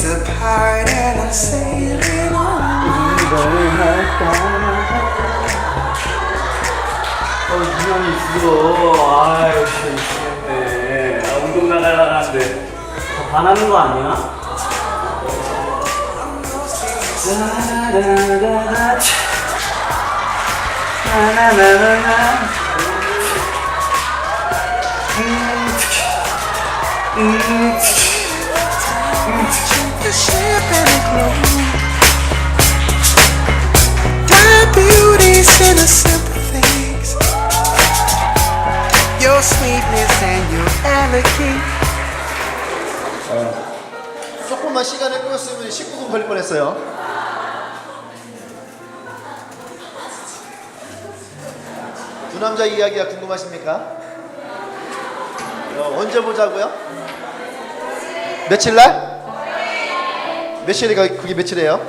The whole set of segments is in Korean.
days apart and I'm sailing on. 유난히 있어. 아이, 미치겠네. 운동 나가는데 더 반하는 거 아니야? The ship and it glows. Dark beauties in the simple things. Your sweetness and your elegance. 조금만 시간을 끌었으면 19분 걸릴 뻔했어요. 두 남자 이야기가 궁금하십니까? 언제 보자고요? 며칠 날? 며칠이가 그게 며칠이에요?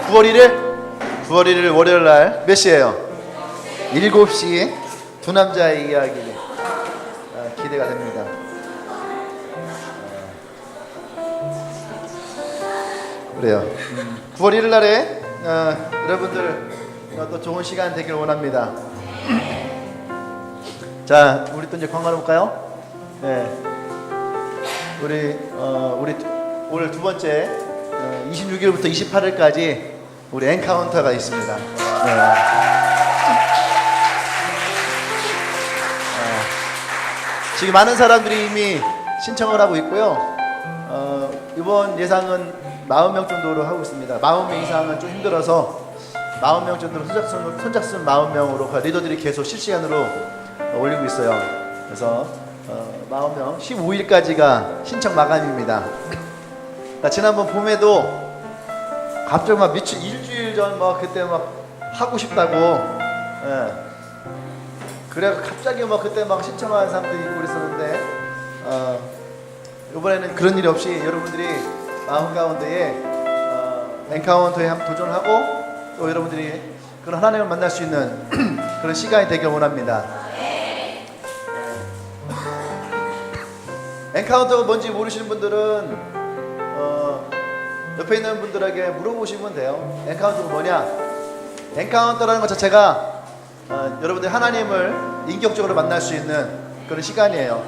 9월 1일? 9월 1일 월요일 날 몇 시에요? 7시 두 남자의 이야기. 기대가 됩니다. 그래요. 9월 1일 날에 여러분들 또 좋은 시간 되길 원합니다. 자, 우리 또 이제 광고를 볼까요? 네. 우리 오늘 두 번째 26일부터 28일까지 우리 엔카운터가 있습니다. 네. 지금 많은 사람들이 이미 신청을 하고 있고요. 이번 예상은 40명 정도로 하고 있습니다. 40명 이상은 좀 힘들어서 40명 정도로 선착순 40명으로 리더들이 계속 실시간으로 올리고 있어요. 그래서 40명 15일까지가 신청 마감입니다. 지난번 봄에도 갑자기 막 일주일 전 막 그때 막 하고 싶다고, 예. 그래 갑자기 막 그때 막 신청하는 사람들이 있고 그랬었는데, 이번에는 그런 일이 없이 여러분들이 마음 가운데에 엔카운터에 한번 도전하고 또 여러분들이 그런 하나님을 만날 수 있는 그런 시간이 되길 원합니다. 엔카운터가 뭔지 모르시는 분들은 옆에 있는 분들에게 물어보시면 돼요. 엔카운터가 뭐냐? 엔카운터라는 것 자체가 여러분들이 하나님을 인격적으로 만날 수 있는 그런 시간이에요.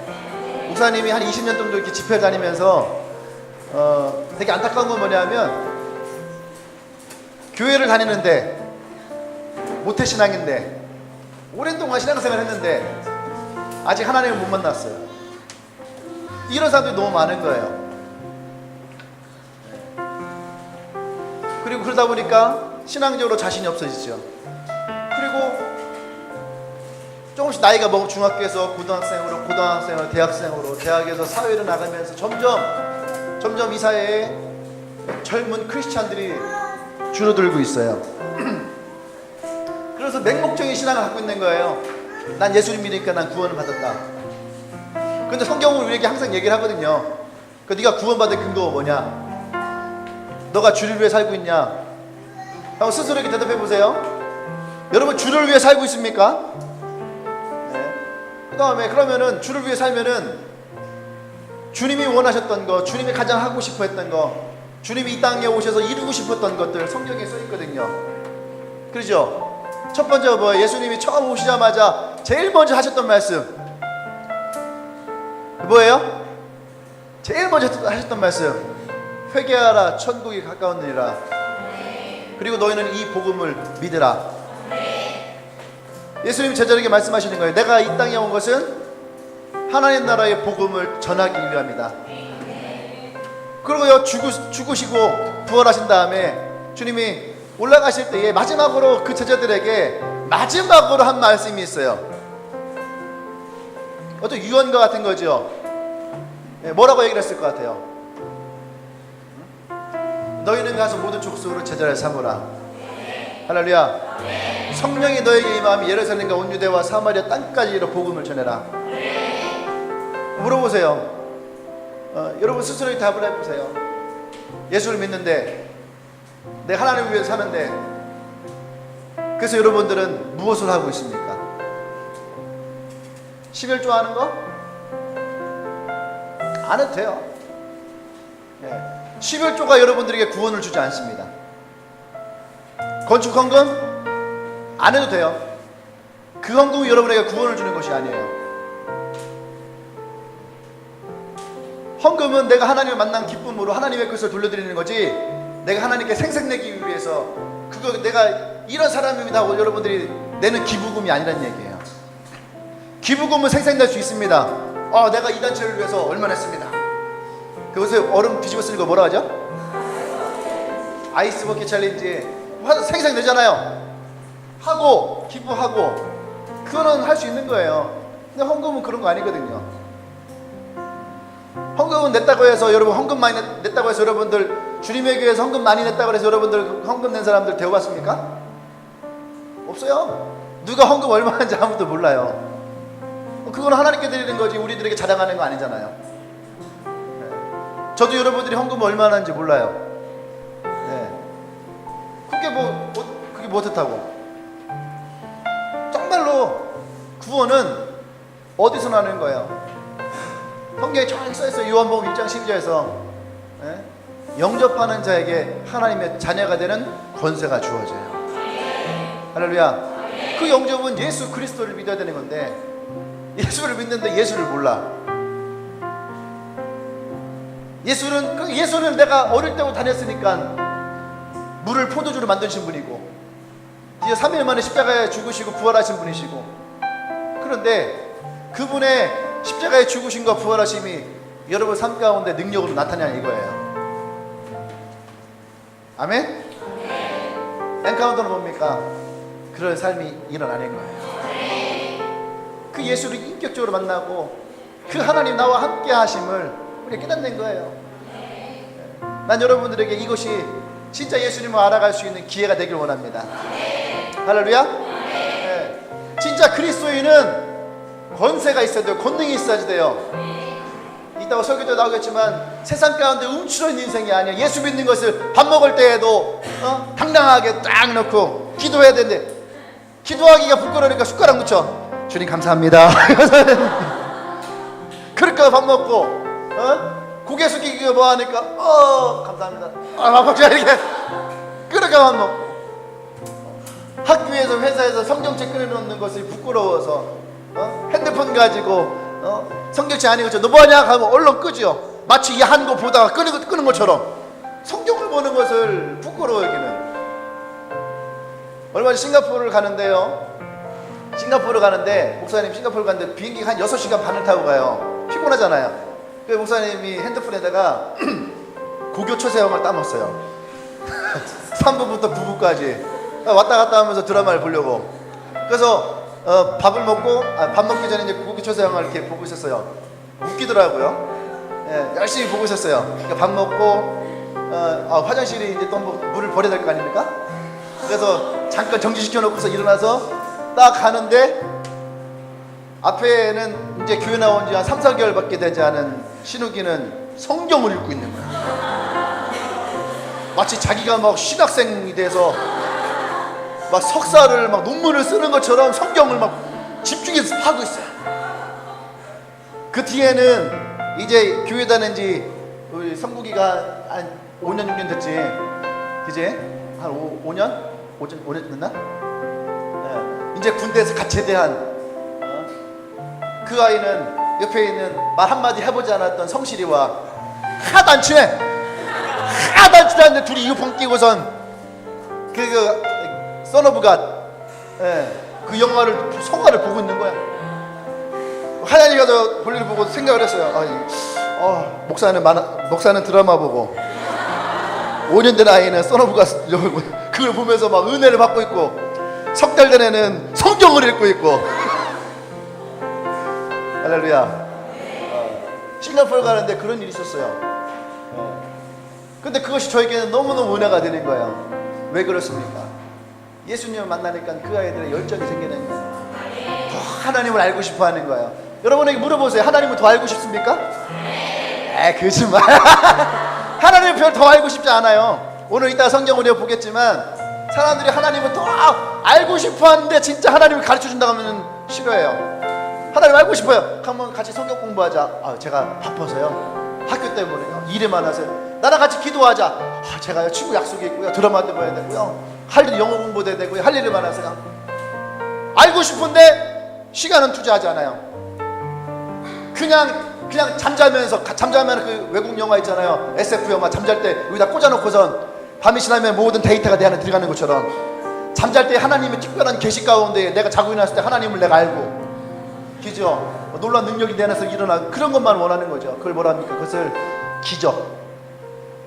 목사님이 한 20년 정도 이렇게 집회 다니면서 되게 안타까운 건 뭐냐면, 교회를 다니는데 모태신앙인데 오랜 동안 신앙생활을 했는데 아직 하나님을 못 만났어요. 이런 사람들이 너무 많은 거예요. 그리고 그러다 보니까 신앙적으로 자신이 없어지죠. 그리고 조금씩 나이가 먹고 중학교에서 고등학생으로 대학생으로 대학에서 사회로 나가면서 점점 이 사회에 젊은 크리스찬들이 줄어들고 있어요. 그래서 맹목적인 신앙을 갖고 있는 거예요. 난 예수님 믿으니까 난 구원을 받았다. 근데 성경은 우리에게 항상 얘기를 하거든요. 네가 구원받을 근거가 뭐냐? 너가 주를 위해 살고 있냐? 한번 스스로에게 대답해 보세요. 여러분, 주를 위해 살고 있습니까? 네. 그 다음에 그러면은 주를 위해 살면은 주님이 원하셨던 거, 주님이 가장 하고 싶어 했던 거, 주님이 이 땅에 오셔서 이루고 싶었던 것들 성경에 써 있거든요. 그렇죠? 첫 번째가 뭐예요? 예수님이 처음 오시자마자 제일 먼저 하셨던 말씀 뭐예요? 제일 먼저 하셨던 말씀, 회개하라, 천국이 가까웠느니라. 그리고 너희는 이 복음을 믿으라. 예수님이 제자에게 말씀하시는 거예요. 내가 이 땅에 온 것은 하나님 나라의 복음을 전하기 위함이다. 그리고요, 죽으시고 부활하신 다음에 주님이 올라가실 때에 마지막으로 그 제자들에게 마지막으로 한 말씀이 있어요. 어떤 유언과 같은 거죠. 뭐라고 얘기를 했을 것 같아요? 너희는 가서 모든 족속으로 제자를 삼으라. 할렐루야. 성령이 너에게 임하면 예루살렘과 온 유대와 사마리아 땅까지로 복음을 전해라. 물어보세요. 여러분 스스로 답을 해보세요. 예수를 믿는데, 내가 하나님을 위해 사는데, 그래서 여러분들은 무엇을 하고 있습니까? 11조 하는 거? 안 해도 돼요. 11조가 여러분들에게 구원을 주지 않습니다. 건축 헌금 안 해도 돼요. 그 헌금이 여러분에게 구원을 주는 것이 아니에요. 헌금은 내가 하나님을 만난 기쁨으로 하나님의 것을 돌려드리는 거지, 내가 하나님께 생색내기 위해서 그거 내가 이런 사람입니다 하고 여러분들이 내는 기부금이 아니라는 얘기예요. 기부금은 생색낼 수 있습니다. 내가 이 단체를 위해서 얼마나 했습니다. 그것을 얼음 뒤집어 쓰는 거 뭐라 하죠? 아이스 버킷 챌린지 생색내잖아요. 하고 기부하고 그거는 할 수 있는 거예요. 근데 헌금은 그런 거 아니거든요. 헌금은 냈다고 해서 여러분 헌금 많이 냈다고 해서 여러분들 주님의 교회에서 헌금 많이 냈다고 해서 여러분들 헌금 낸 사람들 되어봤습니까? 없어요. 누가 헌금 얼마인지 아무도 몰라요. 그건 하나님께 드리는 거지 우리들에게 자랑하는 거 아니잖아요. 저도 여러분들이 헌금 얼마나 하는지 몰라요. 그게 뭐 어떻다고. 정말로 구원은 어디서 나는 거예요? 성경에 정확히 써있어요. 요한복음 1장 12절에서 영접하는 자에게 하나님의 자녀가 되는 권세가 주어져요. 할렐루야. 그 영접은 예수 그리스도를 믿어야 되는 건데 예수를 믿는데 예수를 몰라. 예수는 내가 어릴 때부터 다녔으니까 물을 포도주로 만드신 분이고 이제 3일 만에 십자가에 죽으시고 부활하신 분이시고, 그런데 그분의 십자가에 죽으심과 부활하심이 여러분 삶 가운데 능력으로 나타나는 이거예요. 아멘? 엔카운터는 뭡니까? 그런 삶이 일어나는 거예요. 그 예수를 인격적으로 만나고 그 하나님 나와 함께 하심을 우리가 깨닫는 거예요. 난 여러분들에게 이것이 진짜 예수님을 알아갈 수 있는 기회가 되길 원합니다. 할렐루야. 진짜 그리스도인은 권세가 있어야 돼요. 권능이 있어야지 돼요. 이따가 설교 때 나오겠지만 세상 가운데 움츠러진 인생이 아니야. 예수 믿는 것을 밥 먹을 때에도 당당하게 딱 넣고 기도해야 되는데 기도하기가 부끄러우니까 숟가락 묻혀. 주님 감사합니다. 그러니까 밥 먹고 고개 숙이기가 뭐하니까 감사합니다. 박자 이렇게 그러니까 밥 먹고, 학교에서 회사에서 성경책 끊어놓는 것이 부끄러워서 핸드폰 가지고 성경책 아닌 것처럼 너 뭐하냐 하면 얼른 끄죠. 마치 이 한 거 보다가 끄는 것처럼 성경을 보는 것을 부끄러워 여기는. 얼마 전에 싱가포르를 가는데요. 싱가포르 가는데 목사님 싱가포르 가는데 비행기 한 6시간 반을 타고 가요. 피곤하잖아요. 그 목사님이 핸드폰에다가 고교 초세형을 따놨어요. 3부부터 9부까지 왔다 갔다 하면서 드라마를 보려고. 그래서 밥을 먹고 밥 먹기 전에 이제 고교 초세형을 이렇게 보고 있었어요. 웃기더라고요. 열심히 보고 있었어요. 그러니까 밥 먹고 화장실에 이제 또 물을 버려야 될 거 아닙니까? 그래서 잠깐 정지시켜 놓고서 일어나서 딱 가는데 앞에는 이제 교회 나온 지 한 3, 4개월밖에 되지 않은 신우기는 성경을 읽고 있는 거야. 마치 자기가 막 신학생이 돼서 막 석사를 막 논문을 쓰는 것처럼 성경을 막 집중해서 하고 있어요. 그 뒤에는 이제 교회 다닌 지 우리 성국이가 한 5년 6년 됐지. 그지? 한 5년? 5년 됐나? 이제 군대에서 갓 제대한 그 아이는 옆에 있는 말 한마디 해보지 않았던 성실이와 하나도 안 친해. 하는데 둘이 이어폰 끼고선 그 써너브가 그 성화를 보고 있는 거야. 하나님이 가서 볼일을 보고 생각을 했어요. 목사는 드라마 보고 5년 된 아이는 써너브가 그걸 보면서 막 은혜를 받고 있고, 석 달 된 애는 성경을 읽고 있고. 할렐루야. 싱가포르 가는데 그런 일이 있었어요. 근데 그것이 저에게는 너무너무 은혜가 되는 거예요. 왜 그렇습니까? 예수님을 만나니까 그 아이들의 열정이 생기는 거예요. 더 하나님을 알고 싶어 하는 거예요. 여러분에게 물어보세요. 하나님을 더 알고 싶습니까? 거짓말. 하나님을 별 더 알고 싶지 않아요. 오늘 이따 성경 우리가 보겠지만 사람들이 하나님을 더 알고 싶어 하는데 진짜 하나님을 가르쳐 준다고 하면 싫어해요. 하나님 알고 싶어요. 한번 같이 성경 공부하자. 제가 바빠서요. 학교 때문에요. 일에 많아서요. 나랑 같이 기도하자. 제가요 친구 약속이 있고요, 드라마도 봐야 되고요, 할 일 영어 공부도 해야 되고요, 할 일이 많아서요. 알고 싶은데 시간은 투자하지 않아요. 그냥 잠자면 그 외국 영화 있잖아요, SF 영화. 잠잘 때 여기다 꽂아놓고선 밤이 지나면 모든 데이터가 내 안에 들어가는 것처럼, 잠잘 때 하나님의 특별한 계시 가운데 내가 자고 일어났을 때 하나님을 내가 알고, 그죠? 놀라운 능력이 내 안에서 일어나, 그런 것만 원하는 거죠. 그걸 뭐라 합니까? 그것을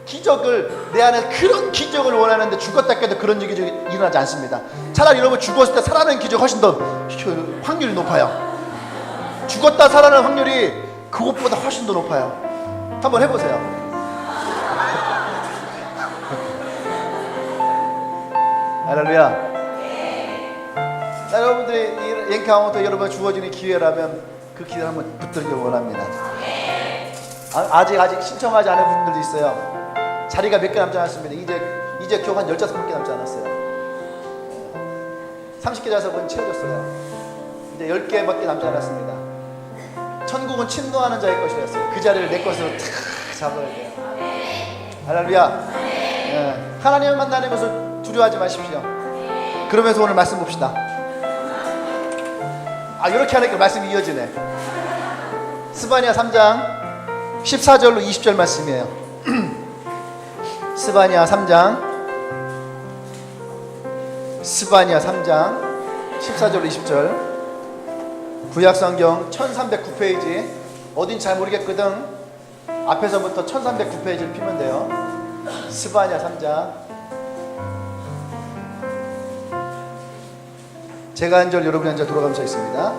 기적을 내 안에, 그런 기적을 원하는데 죽었다 깨도 그런 기적이 일어나지 않습니다. 차라리 여러분 죽었을 때 살아나는 기적 훨씬 더 확률이 높아요. 죽었다 살아나는 확률이 그것보다 훨씬 더 높아요. 한번 해보세요. 할렐루야. 여러분들이 이 엔카운터 여러분 주어지는 기회라면 그 기회를 한번 붙들길 원합니다. 아직 신청하지 않은 분들도 있어요. 자리가 몇 개 남지 않았습니다. 이제 교육 한 15개 남지 않았어요. 30개 좌석은 채워졌어요. 이제 10개밖에 남지 않았습니다. 천국은 침노하는 자의 것이었어요. 그 자리를 내 것으로 탁 잡아야 돼요. 할렐루야. 네. 하나님을 만나는 것을 두려워하지 마십시오. 그러면서 오늘 말씀 봅시다. 이렇게 하니까 말씀이 이어지네. 스바냐 3장 14절로 20절 말씀이에요. 스바냐 3장 14절로 20절. 구약성경 1309페이지. 어딘 잘 모르겠거든. 앞에서부터 1309페이지를 피면 돼요. 스바냐 3장. 제가 한 절 여러분이 한 절 돌아가면서 있습니다.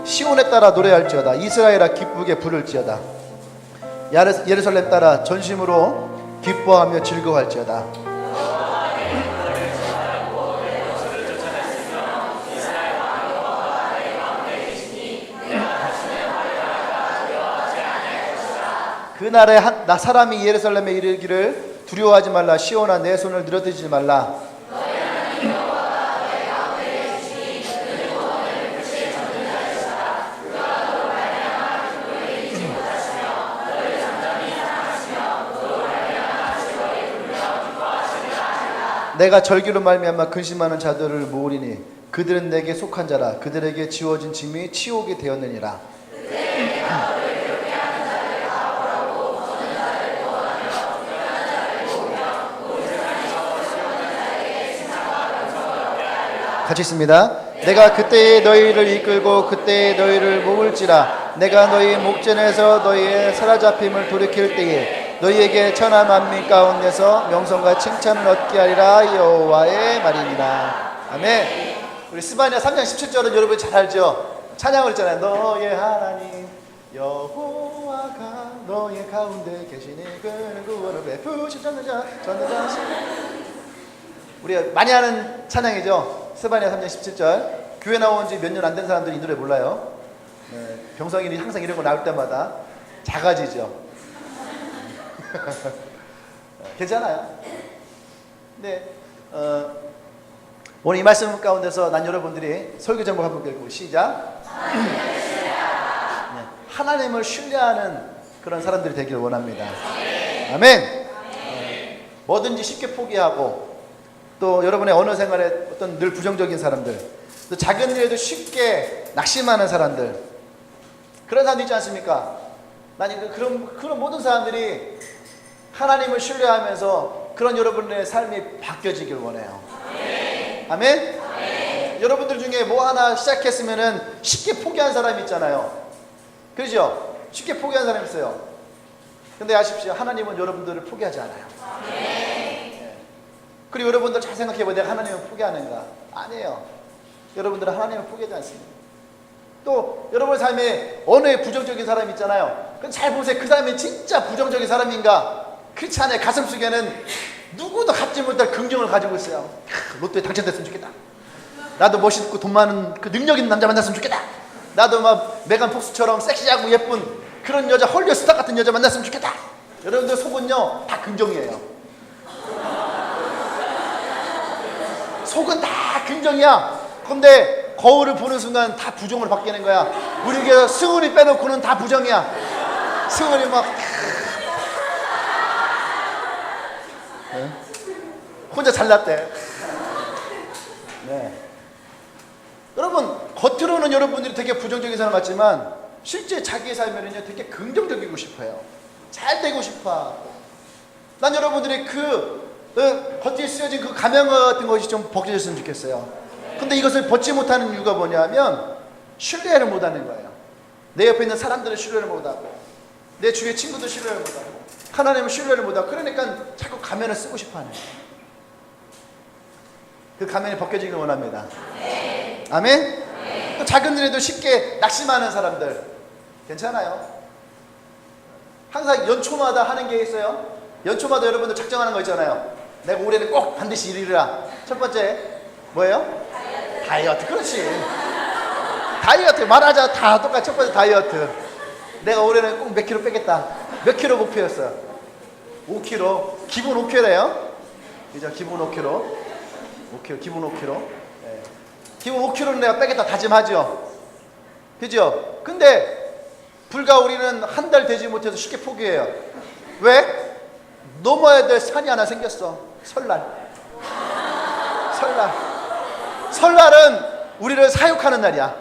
시온에 따라 노래할지어다. 이스라엘아 기쁘게 부를지어다. 예루살렘 따라 전심으로 기뻐하며 즐거워할지어다. 그날에 나 사람이 예루살렘에 이르기를 두려워하지 말라. 시온아 내 손을 늘어뜨리지 말라. 내가 절기로 말미암아 근심하는 자들을 모으리니 그들은 내게 속한 자라. 그들에게 지워진 짐이 치욕이 되었느니라. 같이 있습니다. 내가 그때에 너희를 이끌고 그때에 너희를 모을지라. 내가 너희 목전에서 너희의 사로잡힘을 돌이킬 때에 너희에게 천하 만민 가운데서 명성과 칭찬을 얻게 하리라. 여호와의 말이니라. 아멘. 우리 스바냐 3장 17절은 여러분 잘 알죠? 찬양을 했잖아요. 너의 하나님 여호와가 너의 가운데 계시니 그는 구원을 베푸시는 자 전능자신. 우리가 많이 하는 찬양이죠. 스바냐 3장 17절. 교회 나온 지 몇 년 안 된 사람들이 이 노래 몰라요. 병성인이 항상 이런 거 나올 때마다 작아지죠. 괜찮아요. 네, 오늘 이 말씀 가운데서 난 여러분들이 설교 제목 한번 읽고 시작. 네, 하나님을 신뢰하는 그런 사람들이 되기를 원합니다. 아멘. 뭐든지 쉽게 포기하고, 또 여러분의 언어 생활에 어떤 늘 부정적인 사람들, 또 작은 일에도 쉽게 낙심하는 사람들, 그런 사람들 있지 않습니까? 난 그런 모든 사람들이 하나님을 신뢰하면서 그런 여러분의 삶이 바뀌어지길 원해요. 아멘? 아멘. 여러분들 중에 뭐 하나 시작했으면은 쉽게 포기한 사람이 있잖아요. 그렇죠? 쉽게 포기한 사람이 있어요. 근데 아십시오. 하나님은 여러분들을 포기하지 않아요. 아멘. 그리고 여러분들 잘 생각해봐요. 내가 하나님을 포기하는가? 아니에요. 여러분들은 하나님을 포기하지 않습니다. 또 여러분 삶에 어느 부정적인 사람이 있잖아요. 그럼 잘 보세요. 그 사람이 진짜 부정적인 사람인가? 그렇지 않아요. 가슴속에는 누구도 갖지 못할 긍정을 가지고 있어요. 로또에 당첨됐으면 좋겠다. 나도 멋있고 돈 많은 그 능력 있는 남자 만났으면 좋겠다. 나도 막 메간 폭스처럼 섹시하고 예쁜 그런 여자, 헐리우드 스타 같은 여자 만났으면 좋겠다. 여러분들 속은요 다 긍정이에요. 속은 다 긍정이야. 근데 거울을 보는 순간 다 부정으로 바뀌는 거야. 우리 교회 승훈이 빼놓고는 다 부정이야. 승훈이 막 네. 혼자 잘났대. 네. 여러분 겉으로는 여러분들이 되게 부정적인 사람 같지만 실제 자기의 삶에는요 되게 긍정적이고 싶어요. 잘 되고 싶어. 난 여러분들이 겉에 쓰여진 그 가면 같은 것이 좀 벗겨졌으면 좋겠어요. 근데 이것을 벗지 못하는 이유가 뭐냐면 신뢰를 못하는 거예요. 내 옆에 있는 사람들은 신뢰를 못하고 내 주위의 친구도 신뢰를 못하고 하나님은 신뢰를 못하고 그러니까 자꾸 가면을 쓰고 싶어하는 거예요. 그 가면이 벗겨지길 원합니다. 아멘? 또 작은 일에도 쉽게 낙심하는 사람들 괜찮아요. 항상 연초마다 하는 게 있어요. 연초마다 여러분들 작정하는 거 있잖아요. 내가 올해는 꼭 반드시 이루리라. 첫 번째 뭐예요? 다이어트. 그렇지. 다이어트 말하자 다 똑같이. 첫 번째 다이어트. 내가 올해는 꼭 몇 킬로 빼겠다. 몇 킬로 목표였어요? 5킬로. 기본 5킬로예요. 그죠? 기본 5킬로. 5킬로. 기본 5킬로. 네. 기본 5킬로는 내가 빼겠다 다짐하죠. 그죠? 근데 불과 우리는 한 달 되지 못해서 쉽게 포기해요. 왜? 넘어야 될 산이 하나 생겼어. 설날. 설날은 우리를 사육하는 날이야.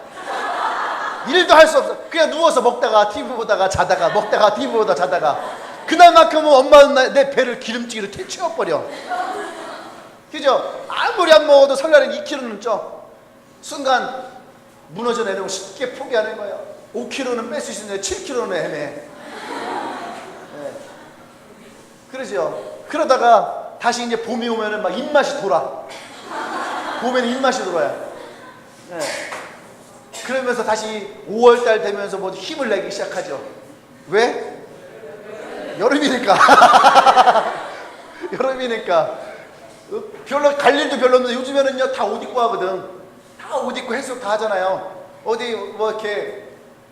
일도 할 수 없어. 그냥 누워서 먹다가 TV 보다가 자다가 먹다가 TV 보다가 자다가 그날만큼은 엄마는 내 배를 기름지기로 채워버려. 그죠? 아무리 안 먹어도 설날엔 2kg는 쪄. 순간 무너져 내리고 쉽게 포기하는 거예요. 5kg는 뺄 수 있는데 7kg는 헤매. 네. 그러죠. 그러다가 다시 이제 봄이 오면은 막 입맛이 돌아. 봄에는 입맛이 돌아요. 네. 그러면서 다시 5월달 되면서 뭐 힘을 내기 시작하죠. 왜? 여름이니까. 여름이니까. 별로 갈 일도 별로 없는데 요즘에는요 다 옷 입고 하거든. 다 옷 입고 해수욕 다 하잖아요. 어디 뭐 이렇게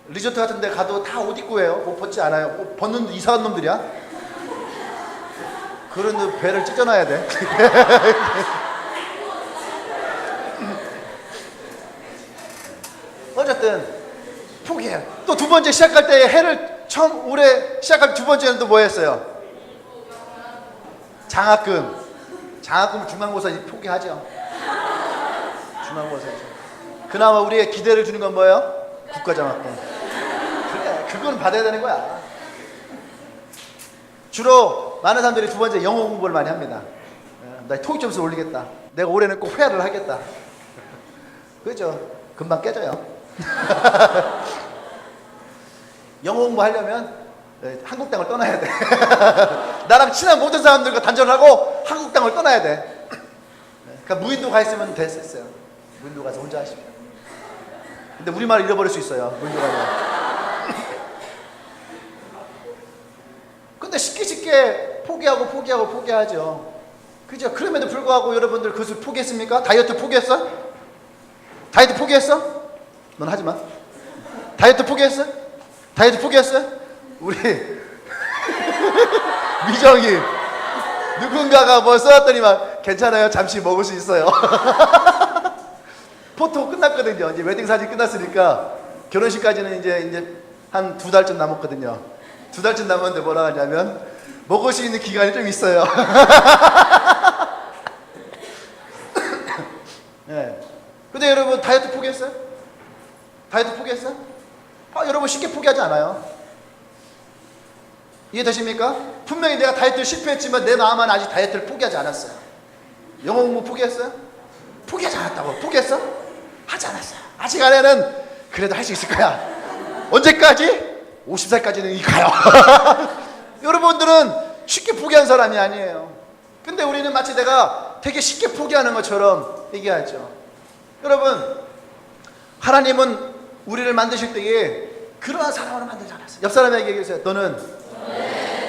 리조트 같은 데 가도 다 옷 입고 해요. 옷 벗지 않아요. 옷 벗는 이상한 놈들이야. 그런 데 배를 찢어놔야 돼. 어쨌든 포기해요. 또 두 번째 시작할 때 해를 처음 올해 시작할 두 번째는 또 뭐 했어요? 장학금. 장학금을 중간고사 포기하죠. 중간고사죠. 그나마 우리의 기대를 주는 건 뭐예요? 국가장학금. 그래, 그건 받아야 되는 거야. 주로 많은 사람들이 두 번째 영어 공부를 많이 합니다. 나 토익 점수 올리겠다. 내가 올해는 꼭 회화를 하겠다. 그죠? 금방 깨져요. 영어 공부하려면 한국 땅을 떠나야 돼. 나랑 친한 모든 사람들과 단절하고 한국 땅을 떠나야 돼. 그러니까 무인도 가 있으면 됐었어요. 무인도 가서 혼자 하십시오. 근데 우리말을 잃어버릴 수 있어요. 무인도 가면. 근데 쉽게 포기하죠. 그죠? 그럼에도 불구하고 여러분들 그것을 포기했습니까? 다이어트 포기했어? 다이어트 포기했어? 넌 하지 마. 다이어트 포기했어? 다이어트 포기했어? 우리 미정이 누군가가 뭐 써놨더니만 괜찮아요. 잠시 먹을 수 있어요. 포토 끝났거든요. 이제 웨딩 사진 끝났으니까 결혼식까지는 이제 한 2달쯤 남았거든요. 2달쯤 남았는데 뭐라 하냐면 먹을 수 있는 기간이 좀 있어요. 네. 근데 여러분 다이어트 포기했어요? 다이어트 포기했어요? 여러분 쉽게 포기하지 않아요. 이해되십니까? 분명히 내가 다이어트를 실패했지만 내 마음은 아직 다이어트를 포기하지 않았어요. 영어 공부 포기했어요? 포기하지 않았다고. 포기했어? 하지 않았어요. 아직 안에는 그래도 할 수 있을 거야. 언제까지? 50살까지는 가요. 여러분들은 쉽게 포기한 사람이 아니에요. 근데 우리는 마치 내가 되게 쉽게 포기하는 것처럼 얘기하죠. 여러분, 하나님은 우리를 만드실 때에 그러한 사람으로 만들지 않았어요. 옆 사람에게 얘기해주세요. 너는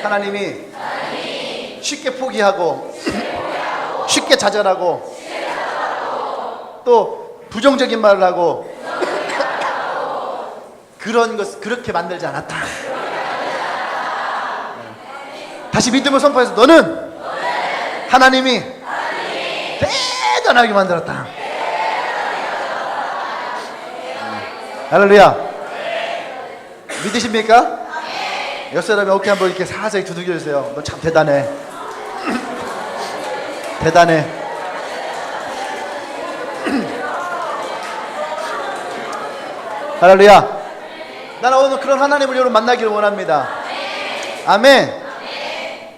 하나님이 쉽게 포기하고 쉽게 좌절하고 또 부정적인 말을 하고 그런 것 그렇게 만들지 않았다. 다시 믿음을 선포해서 너는 하나님이 대단하게 만들었다. 할렐루야. 믿으십니까? 옆 사람이 어깨 한번 이렇게 살짝 두들겨 주세요. 너 참 대단해. 대단해. 할렐루야. 나는 오늘 그런 하나님을 여러분 만나기를 원합니다. 아멘.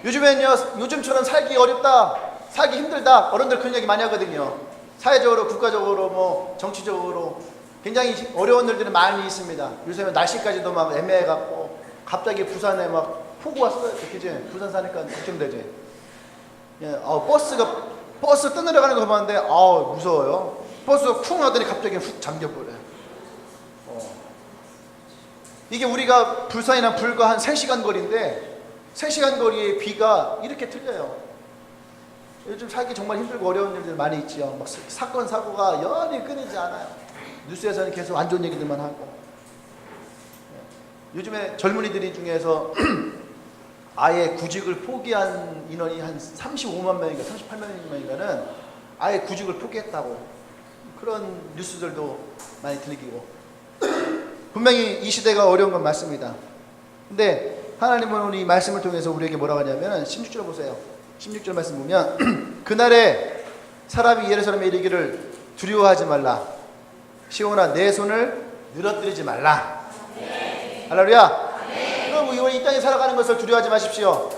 요즘처럼 살기 어렵다, 살기 힘들다, 어른들 그런 얘기 많이 하거든요. 사회적으로, 국가적으로, 뭐 정치적으로 굉장히 어려운 일들이 많이 있습니다. 요새는 날씨까지도 막 애매해갖고 갑자기 부산에 막 폭우 왔어요. 그치? 부산 사니까 걱정되지. 예, 버스 떠내려가는 거 봤는데 무서워요. 버스가 쿵 하더니 갑자기 훅 잠겨버려요. 이게 우리가 부산이랑 불과 한 3시간 거리인데 3시간 거리의 비가 이렇게 틀려요. 요즘 살기 정말 힘들고 어려운 일들 많이 있지요. 막 사건 사고가 연이 끊이지 않아요. 뉴스에서는 계속 안 좋은 얘기들만 하고. 요즘에 젊은이들이 중에서 아예 구직을 포기한 인원이 한 35만 명인가 38만 명인가는 아예 구직을 포기했다고, 그런 뉴스들도 많이 들리고. 분명히 이 시대가 어려운 건 맞습니다. 근데 하나님은 오늘 이 말씀을 통해서 우리에게 뭐라고 하냐면 16절 보세요. 16절 말씀 보면 그날에 사람이 예루살렘에 이르기를 두려워하지 말라. 시온아 내 손을 늘어뜨리지 말라. 할렐루야. 그럼 우리 이 땅에 살아가는 것을 두려워하지 마십시오.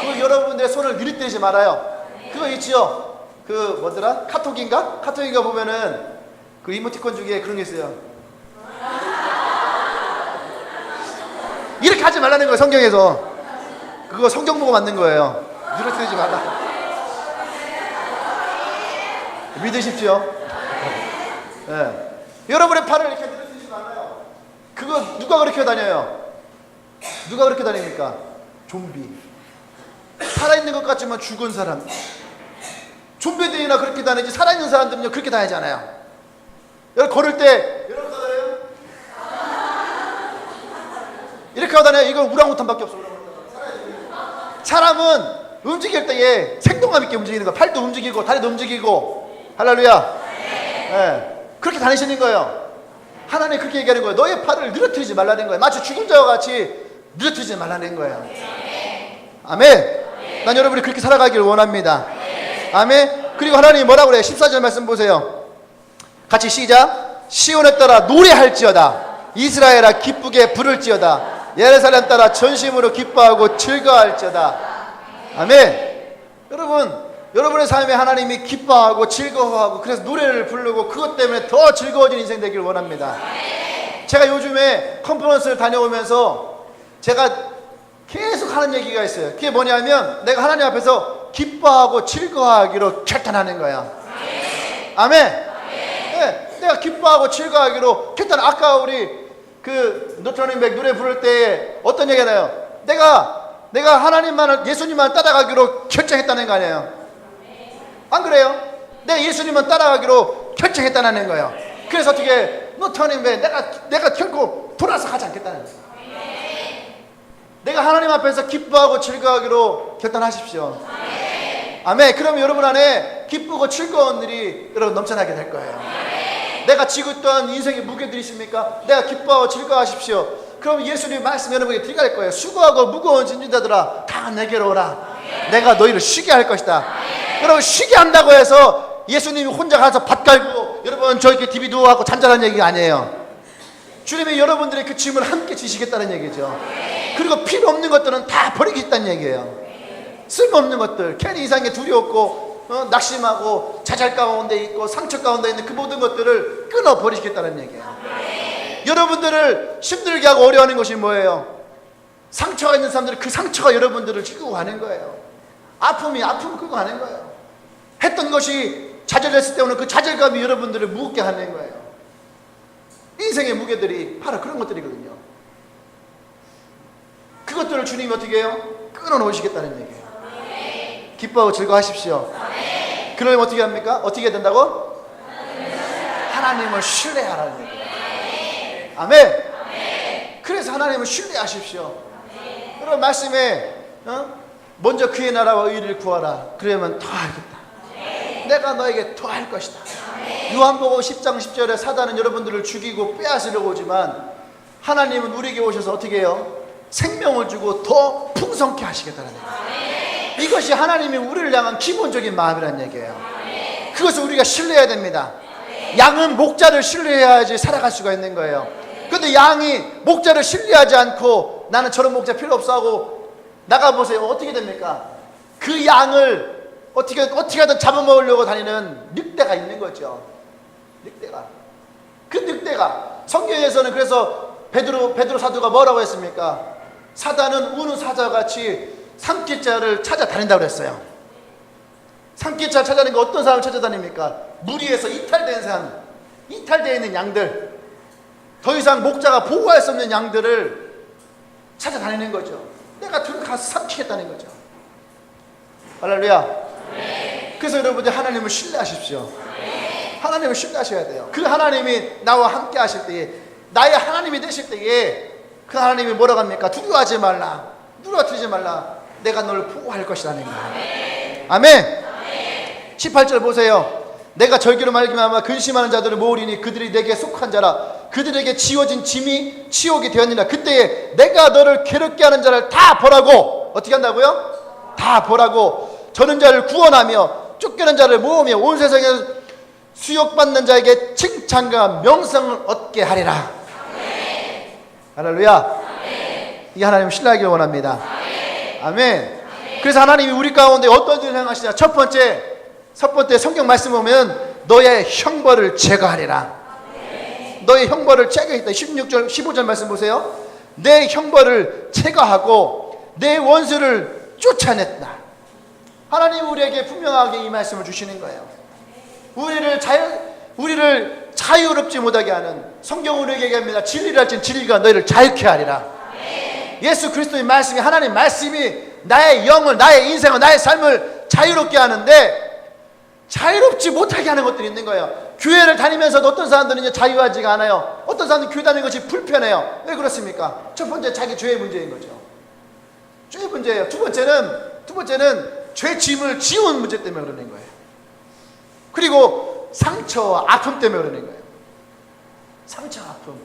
그 여러분들의 손을 늘어뜨리지 말아요. 그거 있지요. 그 뭐더라? 카톡인가 보면은 그 이모티콘 중에 그런 게 있어요. 이렇게 하지 말라는 거예요. 성경에서. 그거 성경 보고 만든 거예요. 늘어뜨리지 말라. 믿으십시오. 네. 여러분의 팔을 이렇게 늘어뜨리지 말아요. 그거 누가 그렇게 다녀요? 누가 그렇게 다닙니까? 좀비. 살아있는 것 같지만 죽은 사람. 좀비들이나 그렇게 다니지 살아있는 사람들은요 그렇게 다니지 않아요. 여러분 걸을 때 여러분 다녀요? 이렇게 하다녀요. 이건 우랑우탄밖에 없어. 사람은 움직일 때에 생동감 있게 움직이는 거야. 팔도 움직이고 다리도 움직이고. 할렐루야. 네. 그렇게 다니시는 거예요. 하나님 그렇게 얘기하는 거예요. 너의 팔을 늘어뜨리지 말라는 거예요. 마치 죽은 자와 같이 늘어뜨리지 말라는 거예요. 아멘. 난 여러분이 그렇게 살아가기를 원합니다. 아멘. 그리고 하나님이 뭐라고 그래요? 14절 말씀 보세요. 같이 시작. 시온에 따라 노래할지어다. 이스라엘아 기쁘게 부를지어다. 예루살렘 따라 전심으로 기뻐하고 즐거워할지어다. 아멘. 여러분의 삶에 하나님이 기뻐하고 즐거워하고 그래서 노래를 부르고 그것 때문에 더 즐거워진 인생 되기를 원합니다. 제가 요즘에 컨퍼런스를 다녀오면서 제가 계속 하는 얘기가 있어요. 그게 뭐냐면 내가 하나님 앞에서 기뻐하고 즐거워하기로 결단하는 거야. 아멘. 네, 내가 기뻐하고 즐거워하기로 결단. 아까 우리 그 노트런닝백 노래 부를 때 어떤 얘기가 나요? 내가 하나님만을 예수님만 따라가기로 결정했다는 거 아니에요? 안 그래요? 내가 예수님만 따라가기로 결정했다는 거예요. 그래서 어떻게 노트런닝백 내가 결코 돌아서 가지 않겠다는 거예요. 내가 하나님 앞에서 기뻐하고 즐거워하기로 결단하십시오. 아멘. 그러면 여러분 안에 기쁘고 즐거운 일이 여러분 넘쳐나게 될 거예요. 내가 지고 있던 인생의 무게들이 있습니까? 내가 기뻐하고 즐거워하십시오. 그럼 예수님 말씀 여러분에게 들어갈 거예요. 수고하고 무거운 짐진자들아 다 내게로 오라. 내가 너희를 쉬게 할 것이다. 여러분 쉬게 한다고 해서 예수님이 혼자 가서 밭 갈고 여러분 저렇게 TV 누워하고 잔잔한 얘기가 아니에요. 주님이 여러분들의 그 짐을 함께 지시겠다는 얘기죠. 그리고 필요 없는 것들은 다 버리겠다는 얘기예요. 쓸모없는 것들, 괜히 이상하게 두려웠고 낙심하고 좌절 가운데 있고 상처 가운데 있는 그 모든 것들을 끊어버리시겠다는 얘기예요. 여러분들을 힘들게 하고 어려워하는 것이 뭐예요? 상처가 있는 사람들은 그 상처가 여러분들을 끌고 가는 거예요. 아픔을 끌고 가는 거예요. 했던 것이 좌절했을 때 오는 그 좌절감이 여러분들을 무겁게 하는 거예요. 인생의 무게들이 바로 그런 것들이거든요. 그것들을 주님이 어떻게 해요? 끊어놓으시겠다는 얘기예요. 기뻐하고 즐거워하십시오. 그러면 어떻게 합니까? 어떻게 해야 된다고? 하나님을 신뢰하라는 얘기예요. 아멘. 그래서 하나님을 신뢰하십시오. 여러분 말씀에 먼저 그의 나라와 의를 구하라. 그러면 더 하겠다. 내가 너에게 더 할 것이다. 요한복음 10장 10절에 사단은 여러분들을 죽이고 빼앗으려고 오지만 하나님은 우리에게 오셔서 어떻게 해요? 생명을 주고 더 풍성케 하시겠다는 거예요. 이것이 하나님이 우리를 향한 기본적인 마음이란 얘기예요. 그것을 우리가 신뢰해야 됩니다. 양은 목자를 신뢰해야지 살아갈 수가 있는 거예요. 근데 양이 목자를 신뢰하지 않고 나는 저런 목자 필요 없어 하고 나가보세요. 어떻게 됩니까? 그 양을 어떻게든 잡아먹으려고 다니는 늑대가 있는 거죠. 늑대가. 그 늑대가 성경에서는 그래서 베드로 사도가 뭐라고 했습니까? 사단은 우는 사자같이 삼킬자를 찾아다닌다고 그랬어요. 삼킬자를 찾아다니는 거 어떤 사람을 찾아다닙니까? 무리에서 이탈되어 있는 양들, 더 이상 목자가 보호할 수 없는 양들을 찾아다니는 거죠. 내가 들어가서 삼키겠다는 거죠. 할렐루야. 그래서 여러분들 하나님을 신뢰하십시오. 하나님을 신뢰하셔야 돼요. 그 하나님이 나와 함께 하실 때에, 나의 하나님이 되실 때에 그 하나님이 뭐라고 합니까? 두려워하지 말라, 누르러뜨리지 말라, 내가 너를 보호할 것이라는 거예요. 아멘. 18절 보세요. 내가 절기로 말미암아 근심하는 자들을 모으리니 그들이 내게 속한 자라. 그들에게 지워진 짐이 치욕이 되었느니라. 그때에 내가 너를 괴롭게 하는 자를 다 벌하고, 어떻게 한다고요? 다 벌하고 저는 자를 구원하며 쫓겨난 자를 모으며 온 세상에서 수욕받는 자에게 칭찬과 명성을 얻게 하리라. 할렐루야. 이 하나님 신뢰하기를 원합니다. 아멘. 그래서 하나님이 우리 가운데 어떤 일을 행하시냐. 첫 번째 성경 말씀 보면 너의 형벌을 제거하리라. 너의 형벌을 제거했다. 16절 15절 말씀 보세요. 내 형벌을 제거하고 내 원수를 쫓아냈다. 하나님 우리에게 분명하게 이 말씀을 주시는 거예요. 우리를 자유롭지 못하게 하는, 성경 우리에게 얘기합니다. 진리를 할지는 진리가 너희를 자유케 하리라. 예수 그리스도의 말씀이, 하나님 말씀이 나의 영을, 나의 인생을, 나의 삶을 자유롭게 하는데 자유롭지 못하게 하는 것들이 있는 거예요. 교회를 다니면서도 어떤 사람들은 이제 자유하지가 않아요. 어떤 사람들은 교회 다니는 것이 불편해요. 왜 그렇습니까? 첫 번째, 자기 죄의 문제인 거죠. 죄의 문제예요. 두 번째는 죄 짐을 지운 문제 때문에 그러는 거예요. 그리고 상처와 아픔 때문에 그러는 거예요. 상처와 아픔.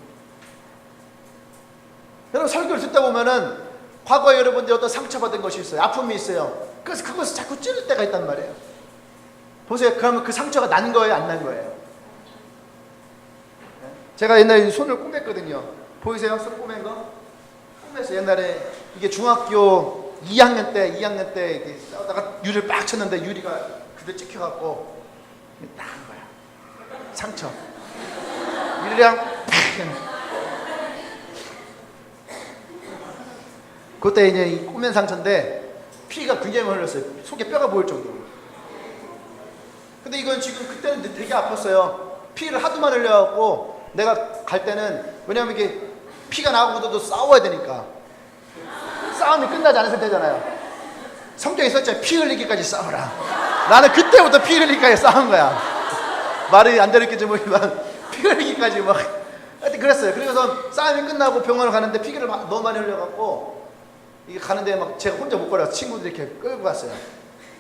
여러분 설교를 듣다 보면은 과거에 여러분들이 어떤 상처받은 것이 있어요. 아픔이 있어요. 그래서 그것을 자꾸 찌를 때가 있단 말이에요. 보세요. 그러면 그 상처가 난 거예요, 안 난 거예요? 제가 옛날에 손을 꼬맸거든요. 보이세요? 손 꼬맨 거? 꼬맸어요. 옛날에 이게 중학교 2학년 때 이렇게 싸우다가 유리를 빡 쳤는데 유리가 그대 찍혀갖고 나은 거야. 상처. 유리랑 팍. 그때 이제 이 꼬맨 상처인데 피가 굉장히 흘렀어요. 속에 뼈가 보일 정도로. 근데 이건 지금 그때는 되게 아팠어요. 피를 하도만 흘려갖고 내가 갈 때는, 왜냐면 이게 피가 나오고도 싸워야 되니까 싸움이 끝나지 않은 상태잖아요. 성경에 썼잖아요. 피 흘리기까지 싸워라. 나는 그때부터 피 흘리기까지 싸운 거야. 말이 안 들을지 모르지만 피 흘리기까지 막 하여튼 그랬어요. 그래서 싸움이 끝나고 병원을 가는데 피를 너무 많이 흘려갖고 이게 가는데 막 제가 혼자 못 걸어서 친구들이 이렇게 끌고 갔어요.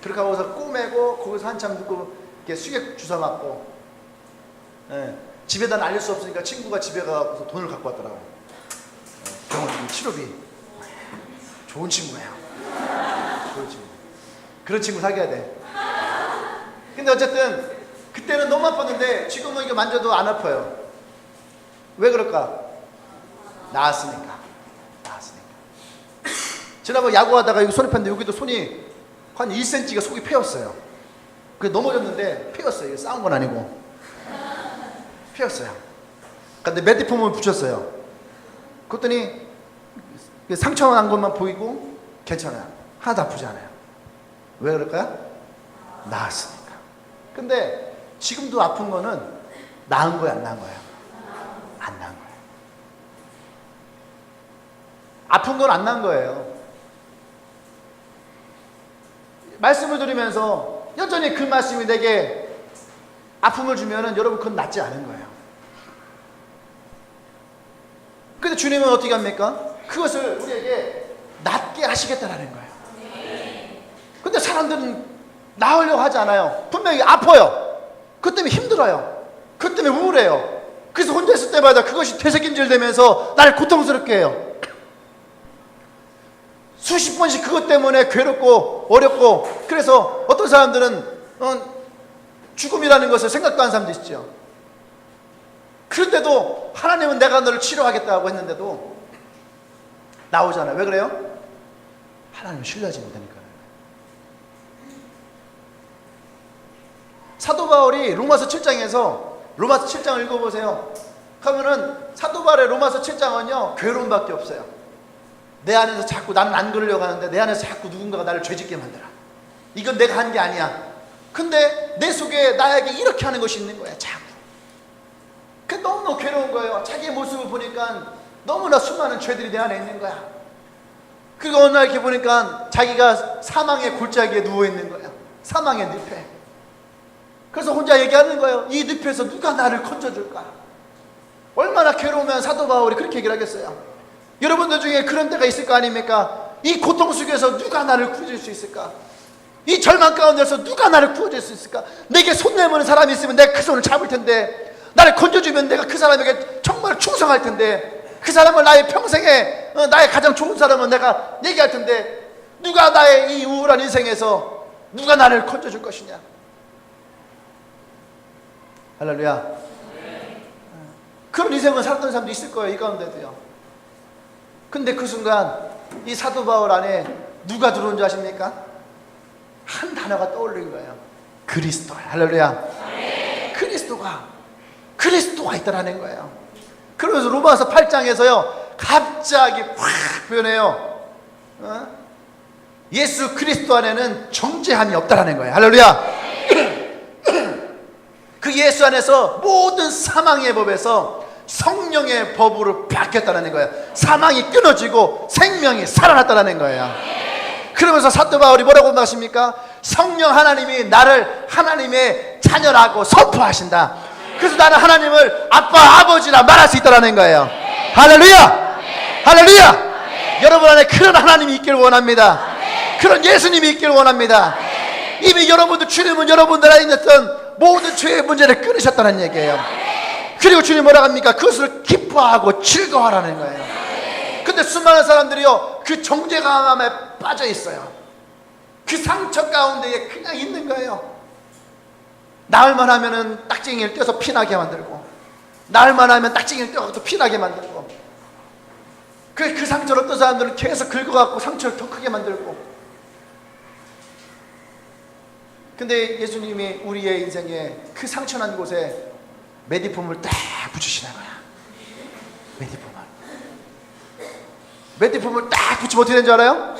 그렇게 하고서 꼬매고 거기서 한참 듣고 이렇게 수액 주사 맞고, 예. 집에다 알릴 수 없으니까 친구가 집에 가서 돈을 갖고 왔더라고요. 병원 치료비. 좋은 친구예요. 좋은 친구. 그런 친구 사귀어야 돼. 근데 어쨌든 그때는 너무 아팠는데 지금은 이거 만져도 안 아파요. 왜 그럴까? 나았으니까. 지난번 야구하다가 여기 손이 폈는데 여기도 손이 한 1cm가 속이 패였어요. 그래 넘어졌는데 패였어요. 싸운 건 아니고 패였어요. 근데 메디폼을 붙였어요. 그랬더니 상처 난 것만 보이고 괜찮아요. 하나도 아프지 않아요. 왜 그럴까요? 나았으니까. 근데 지금도 아픈 거는 나은 거야, 안 나은 거야? 안 나은 거예요. 아픈 건 안 난 거예요. 말씀을 들으면서 여전히 그 말씀이 내게 아픔을 주면은 여러분 그건 낫지 않은 거예요. 근데 주님은 어떻게 합니까? 그것을 우리에게 낫게 하시겠다라는 거예요. 근데 사람들은 나으려고 하지 않아요. 분명히 아파요. 그것 때문에 힘들어요. 그것 때문에 우울해요. 그래서 혼자 있을 때마다 그것이 되새김질 되면서 나를 고통스럽게 해요. 수십 번씩 그것 때문에 괴롭고 어렵고, 그래서 어떤 사람들은 죽음이라는 것을 생각도 한 사람도 있죠. 그런데도 하나님은 내가 너를 치료하겠다고 했는데도 나오잖아요. 왜 그래요? 하나님을 신뢰하지 못하니까. 사도 바울이 로마서 7장에서, 로마서 7장을 읽어보세요. 그러면은 사도 바울의 로마서 7장은요 괴로움밖에 없어요. 내 안에서 자꾸, 나는 안 그러려고 하는데 내 안에서 자꾸 누군가가 나를 죄짓게 만들어. 이건 내가 한 게 아니야. 근데 내 속에 나에게 이렇게 하는 것이 있는 거야, 자꾸. 그게 너무너무 괴로운 거예요. 자기의 모습을 보니까 너무나 수많은 죄들이 내 안에 있는 거야. 그리고 어느 날 이렇게 보니까 자기가 사망의 골짜기에 누워있는 거야. 사망의 늪에. 그래서 혼자 얘기하는 거예요. 이 늪에서 누가 나를 건져줄까? 얼마나 괴로우면 사도 바울이 그렇게 얘기를 하겠어요. 여러분들 중에 그런 때가 있을 거 아닙니까? 이 고통 속에서 누가 나를 구해줄 수 있을까? 이 절망 가운데서 누가 나를 구해줄 수 있을까? 내게 손 내미는 사람이 있으면 내가 그 손을 잡을 텐데, 나를 건져주면 내가 그 사람에게 정말 충성할 텐데, 그 사람을 나의 평생에 나의 가장 좋은 사람은 내가 얘기할 텐데, 누가 나의 이 우울한 인생에서 누가 나를 건져줄 것이냐? 할렐루야. 그런 인생을 살았던 사람도 있을 거예요, 이 가운데도요. 근데 그 순간 이 사도 바울 안에 누가 들어온 줄 아십니까? 한 단어가 떠올린 거예요. 그리스도. 할렐루야. 그리스도가 있다라는 거예요. 그러면서 로마서 8장에서요 갑자기 확 표현해요. 예수 그리스도 안에는 정죄함이 없다라는 거예요. 할렐루야. 그 예수 안에서 모든 사망의 법에서 성령의 법으로 바뀌었다는 거예요. 사망이 끊어지고 생명이 살아났다는 거예요. 그러면서 사도 바울이 뭐라고 말씀하십니까? 성령 하나님이 나를 하나님의 자녀라고 선포하신다. 그래서 나는 하나님을 아빠, 아버지라 말할 수 있다는 거예요. 할렐루야! 할렐루야! 여러분 안에 그런 하나님이 있기를 원합니다. 그런 예수님이 있기를 원합니다. 이미 여러분들, 주님은 여러분들 안에 있던 모든 죄의 문제를 끊으셨다는 얘기예요. 그리고 주님 뭐라고 합니까? 그것을 기뻐하고 즐거워하라는 거예요. 근데 수많은 사람들이요 그 정죄감에 빠져 있어요. 그 상처 가운데에 그냥 있는 거예요. 나을만 하면은 딱쟁이를 떼서 피나게 만들고, 나을만 하면 딱쟁이를 떼서 피나게 만들고, 그 상처를 어떤 사람들은 계속 긁어갖고 상처를 더 크게 만들고. 근데 예수님이 우리의 인생에 그 상처난 곳에 메디폼을 딱 붙이시는 거야. 메디폼을 딱 붙이면 어떻게 되는 줄 알아요?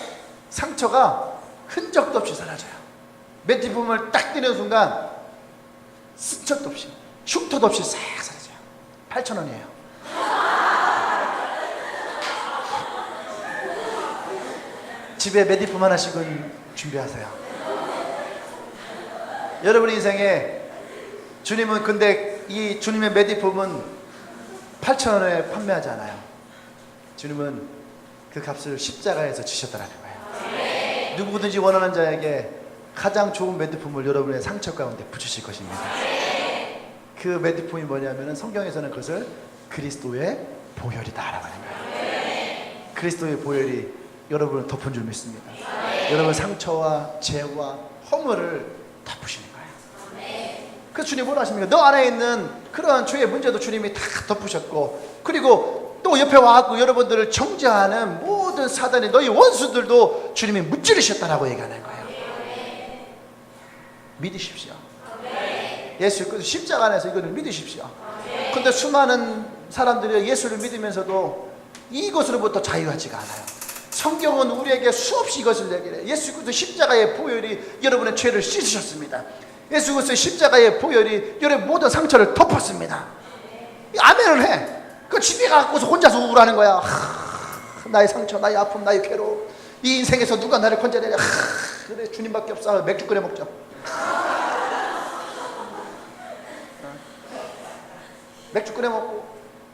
상처가 흔적도 없이 사라져요. 메디폼을 딱 띄는 순간 스쳐도 없이, 흉터도 없이 싹 사라져요. 8,000원이에요. 집에 메디폼 하나씩은 준비하세요. 여러분 인생에 주님은, 근데 이 주님의 메디폼은 8,000원에 판매하지 않아요. 주님은 그 값을 십자가에서 지셨다는 거예요. 누구든지 원하는 자에게 가장 좋은 메디폼을 여러분의 상처 가운데 붙이실 것입니다. 그 메디폼이 뭐냐면은 성경에서는 그것을 그리스도의 보혈이다라고 하는 거예요. 그리스도의 보혈이 여러분을 덮은 줄 믿습니다. 여러분 상처와 죄와 허물을 덮으시는 거예요. 그래서 주님 뭐라 하십니까? 너 안에 있는 그러한 죄의 문제도 주님이 다 덮으셨고, 그리고 또 옆에 와갖고 여러분들을 정죄하는 모든 사단의 너희 원수들도 주님이 무찌르셨다라고 얘기하는 거예요. 믿으십시오. 예수 그리스도 십자가 안에서 이거를 믿으십시오. 근데 수많은 사람들이 예수를 믿으면서도 이것으로부터 자유하지가 않아요. 성경은 우리에게 수없이 이것을 얘기해요. 예수 그리스도 십자가의 보혈이 여러분의 죄를 씻으셨습니다. 예수 그리스도 십자가의 보혈이 여러분의 모든 상처를 덮었습니다. 아멘을 해. 그 집에 가고서 혼자서 우울하는 거야. 나의 상처, 나의 아픔, 나의 괴로움, 이 인생에서 누가 나를 건져내냐. 그래, 주님밖에 없어. 맥주 끓여 먹자. 맥주 끓여 먹고,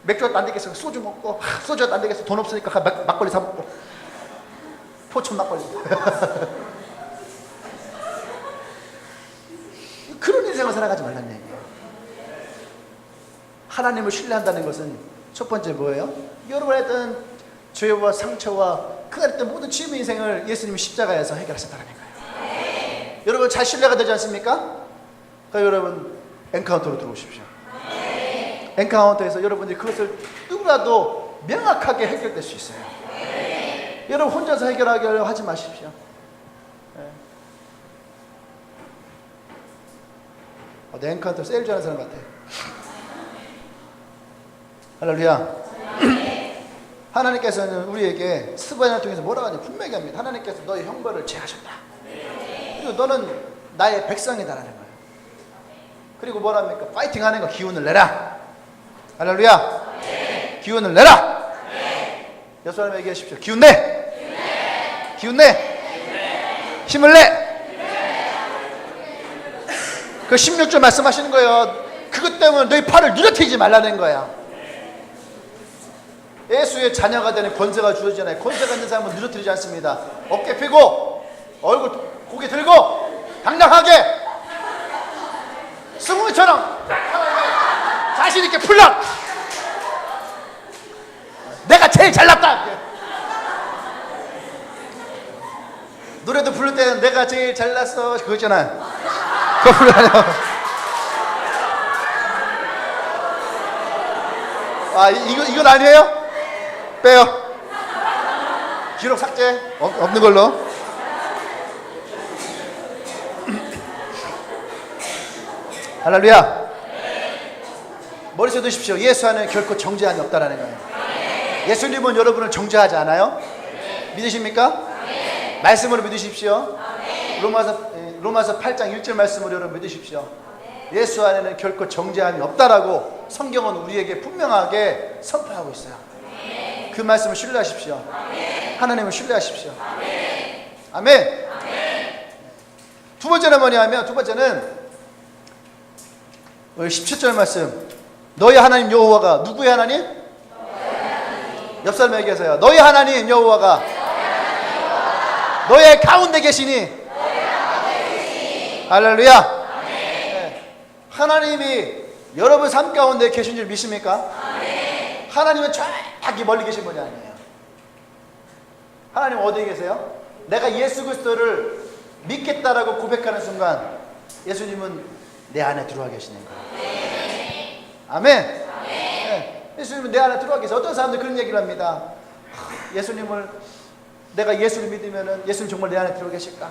맥주가 안 되겠어 소주 먹고, 소주가 안 되겠어 돈 없으니까 막걸리 사 먹고, 포천 막걸리. 그런 인생을 살아가지 말라는 얘기예요. 하나님을 신뢰한다는 것은 첫 번째 뭐예요? 여러분의 어떤 죄와 상처와 그날때 모든 치유의 인생을 예수님이 십자가에서 해결하셨다는 거예요. 여러분 잘 신뢰가 되지 않습니까? 그러니까 여러분 엔카운터로 들어오십시오. 엔카운터에서 여러분들이 그것을 누구라도 명확하게 해결될 수 있어요. 여러분 혼자서 해결하려고 하지 마십시오. 내 엔카운터 세일 좋아하는 사람 같아. 할렐루야. 하나님께서는 우리에게 스바냐를 통해서 뭐라고 하냐 분명히 합니다. 하나님께서 너의 형벌을 제하셨다. 그리고 너는 나의 백성이다라는 거예요. 그리고 뭐랍니까? 파이팅 하는 거 기운을 내라. 할렐루야. 기운을 내라. 여섯 사람 얘기하십시오. 기운 내. 기운 내. 힘을 내. 그 16절 말씀하시는 거예요. 그것 때문에 너희 팔을 누르뜨리지 말라는 거야. 예수의 자녀가 되는 권세가 주어지잖아요. 권세가 있는 사람은 누르뜨리지 않습니다. 어깨 펴고 얼굴 고개 들고 당당하게 승우처럼 자신 있게 풀라. 내가 제일 잘났다. 노래도 부를 때는 내가 제일 잘났어 그거 있잖아요. 그거 부르잖아요. 아 이건 아니에요? 빼요. 기록 삭제 없는 걸로. 할렐루야. 머릿속에 두십시오. 예수 안에 결코 정죄함이 없다라는 거예요. 예수님은 여러분을 정죄하지 않아요? 믿으십니까? 말씀으로 믿으십시오. 로마서 8장 1절 말씀으로 여러분 믿으십시오. 예수 안에는 결코 정죄함이 없다라고 성경은 우리에게 분명하게 선포하고 있어요. 그 말씀을 신뢰하십시오. 하나님을 신뢰하십시오. 아멘. 두 번째는 뭐냐면 두 번째는 17절 말씀. 너희 하나님 여호와가 누구의 하나님? 옆 사람에게 얘기하세요. 너희 하나님 여호와가 너의 가운데 계시니. 할렐루야. 하나님이 여러분 삶 가운데 계신 줄 믿습니까? 하나님은 저기 멀리 계신 분이 아니에요. 하나님 어디에 계세요? 내가 예수 그리스도를 믿겠다라고 고백하는 순간 예수님은 내 안에 들어와 계시는 거예요. 아멘. 네. 예수님은 내 안에 들어와 계세요. 어떤 사람들 그런 얘기를 합니다. 내가 예수를 믿으면 예수님 정말 내 안에 들어와 계실까?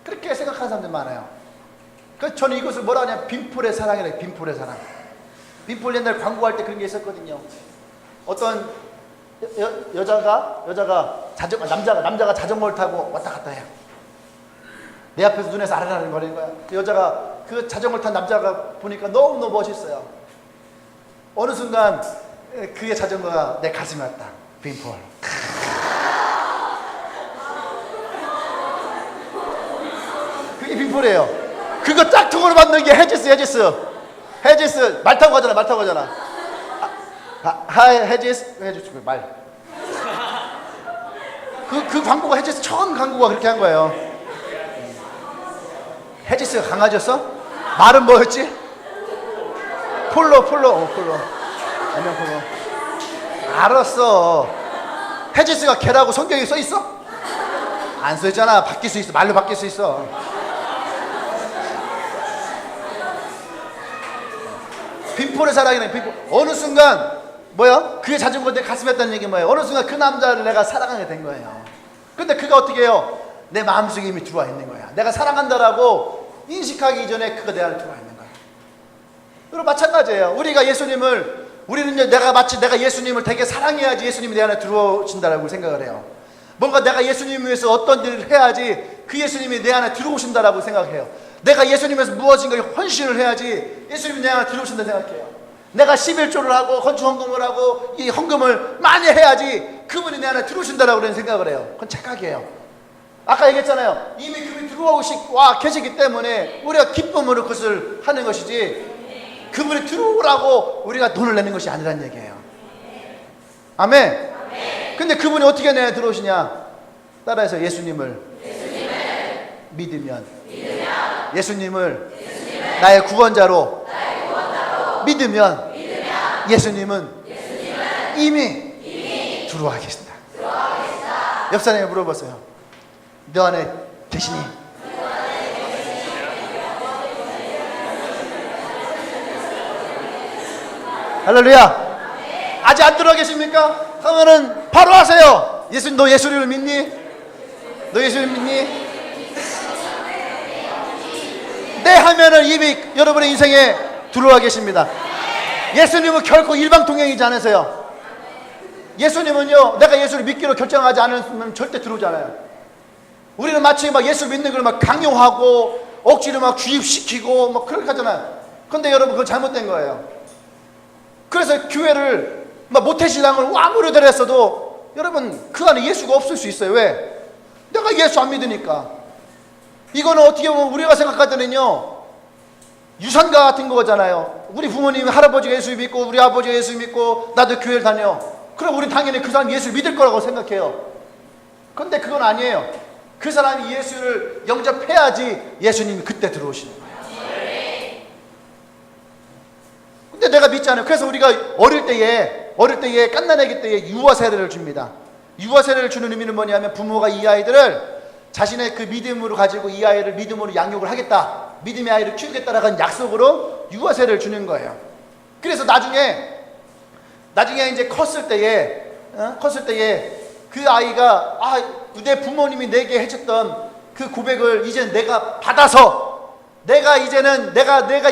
그렇게 생각하는 사람들 많아요. 그래서 저는 이것을 뭐라 하냐 빈풀의 사랑이래요. 빈풀의 사랑. 빈풀 옛날 광고할 때 그런 게 있었거든요. 어떤 남자가 자전거를 타고 왔다 갔다 해요. 내 앞에서 눈에서 아르르 거리는 거야. 여자가 그 자전거를 탄 남자가 보니까 너무너무 멋있어요. 어느 순간 그의 자전거가 내 가슴에 왔다. 빈풀. 그게 빈풀이에요. 그거 짝퉁으로 만든 게 해지스 말 타고 가잖아. 해지스 말. 그 광고가 해지스 처음 광고가 그렇게 한 거예요. 해지스가 강아지였어? 말은 뭐였지? 폴로. 안녕 폴로. 알았어. 해지스가 개라고 성경에 써 있어? 안 써 있잖아. 바뀔 수 있어. 말로 바뀔 수 있어. 빈폴의 사랑이네. 빈폴. 어느 순간 뭐야? 그의 자전거 내 가슴에 했다는 얘기 뭐예요? 어느 순간 그 남자를 내가 사랑하게 된 거예요. 근데 그가 어떻게 해요? 내 마음속에 이미 들어와 있는 거야. 내가 사랑한다라고 인식하기 이전에 그가 내 안에 들어와 있는 거야. 그리고 마찬가지예요. 우리는 내가 예수님을 되게 사랑해야지 예수님이 내 안에 들어오신다라고 생각을 해요. 뭔가 내가 예수님 위해서 어떤 일을 해야지 그 예수님이 내 안에 들어오신다라고 생각해요. 내가 예수님에서 무엇인가 헌신을 해야지 예수님이 내 안에 들어오신다 생각해요. 내가 11조를 하고 헌금을 하고 이 헌금을 많이 해야지 그분이 내 안에 들어오신다라고 그런 생각을 해요. 그건 착각이에요. 아까 얘기했잖아요. 이미 그분이 들어와 계시기 때문에 우리가 기쁨으로 그것을 하는 것이지 그분이 들어오라고 우리가 돈을 내는 것이 아니라는 얘기예요. 아멘. 근데 그분이 어떻게 내 안에 들어오시냐? 따라해서 예수님을 믿으면 예수님을 나의 구원자로 믿으면 예수님은 이미 들어와 계신다. 옆 사람에게 물어보세요. 너 안에 계시니? 할렐루야. 아직 안 들어와 계십니까? 그러면은 바로 하세요. 예수님, 너 예수를 믿니? 너 예수를 믿니? 네 하면은 이미 여러분의 인생에 들어와 계십니다. 예수님은 결코 일방통행이지 않으세요. 예수님은요, 내가 예수를 믿기로 결정하지 않으면 절대 들어오지 않아요. 우리는 마치 막 예수 믿는 걸 막 강요하고 억지로 막 주입시키고 막 그렇게 하잖아요. 근데 여러분, 그건 잘못된 거예요. 그래서 교회를 막 모태신앙을 아무리 들였어도 여러분 그 안에 예수가 없을 수 있어요. 왜? 내가 예수 안 믿으니까. 이거는 어떻게 보면 우리가 생각할 때는요, 유산과 같은 거잖아요. 우리 부모님이, 할아버지가 예수 믿고 우리 아버지가 예수 믿고 나도 교회를 다녀. 그럼 우리 당연히 그 사람이 예수를 믿을 거라고 생각해요. 근데 그건 아니에요. 그 사람이 예수를 영접해야지 예수님이 그때 들어오시는 거예요. 근데 내가 믿지 않아요. 그래서 우리가 어릴 때에 갓난아기 때에 유아 세례를 줍니다. 유아 세례를 주는 의미는 뭐냐면 부모가 이 아이들을 자신의 그 믿음으로 가지고 이 아이를 믿음으로 양육을 하겠다, 믿음의 아이를 키우겠다라는 약속으로 유아 세례를 주는 거예요. 그래서 나중에 이제 컸을 때에 그 아이가 내 부모님이 내게 해줬던 그 고백을 이제 내가 받아서 내가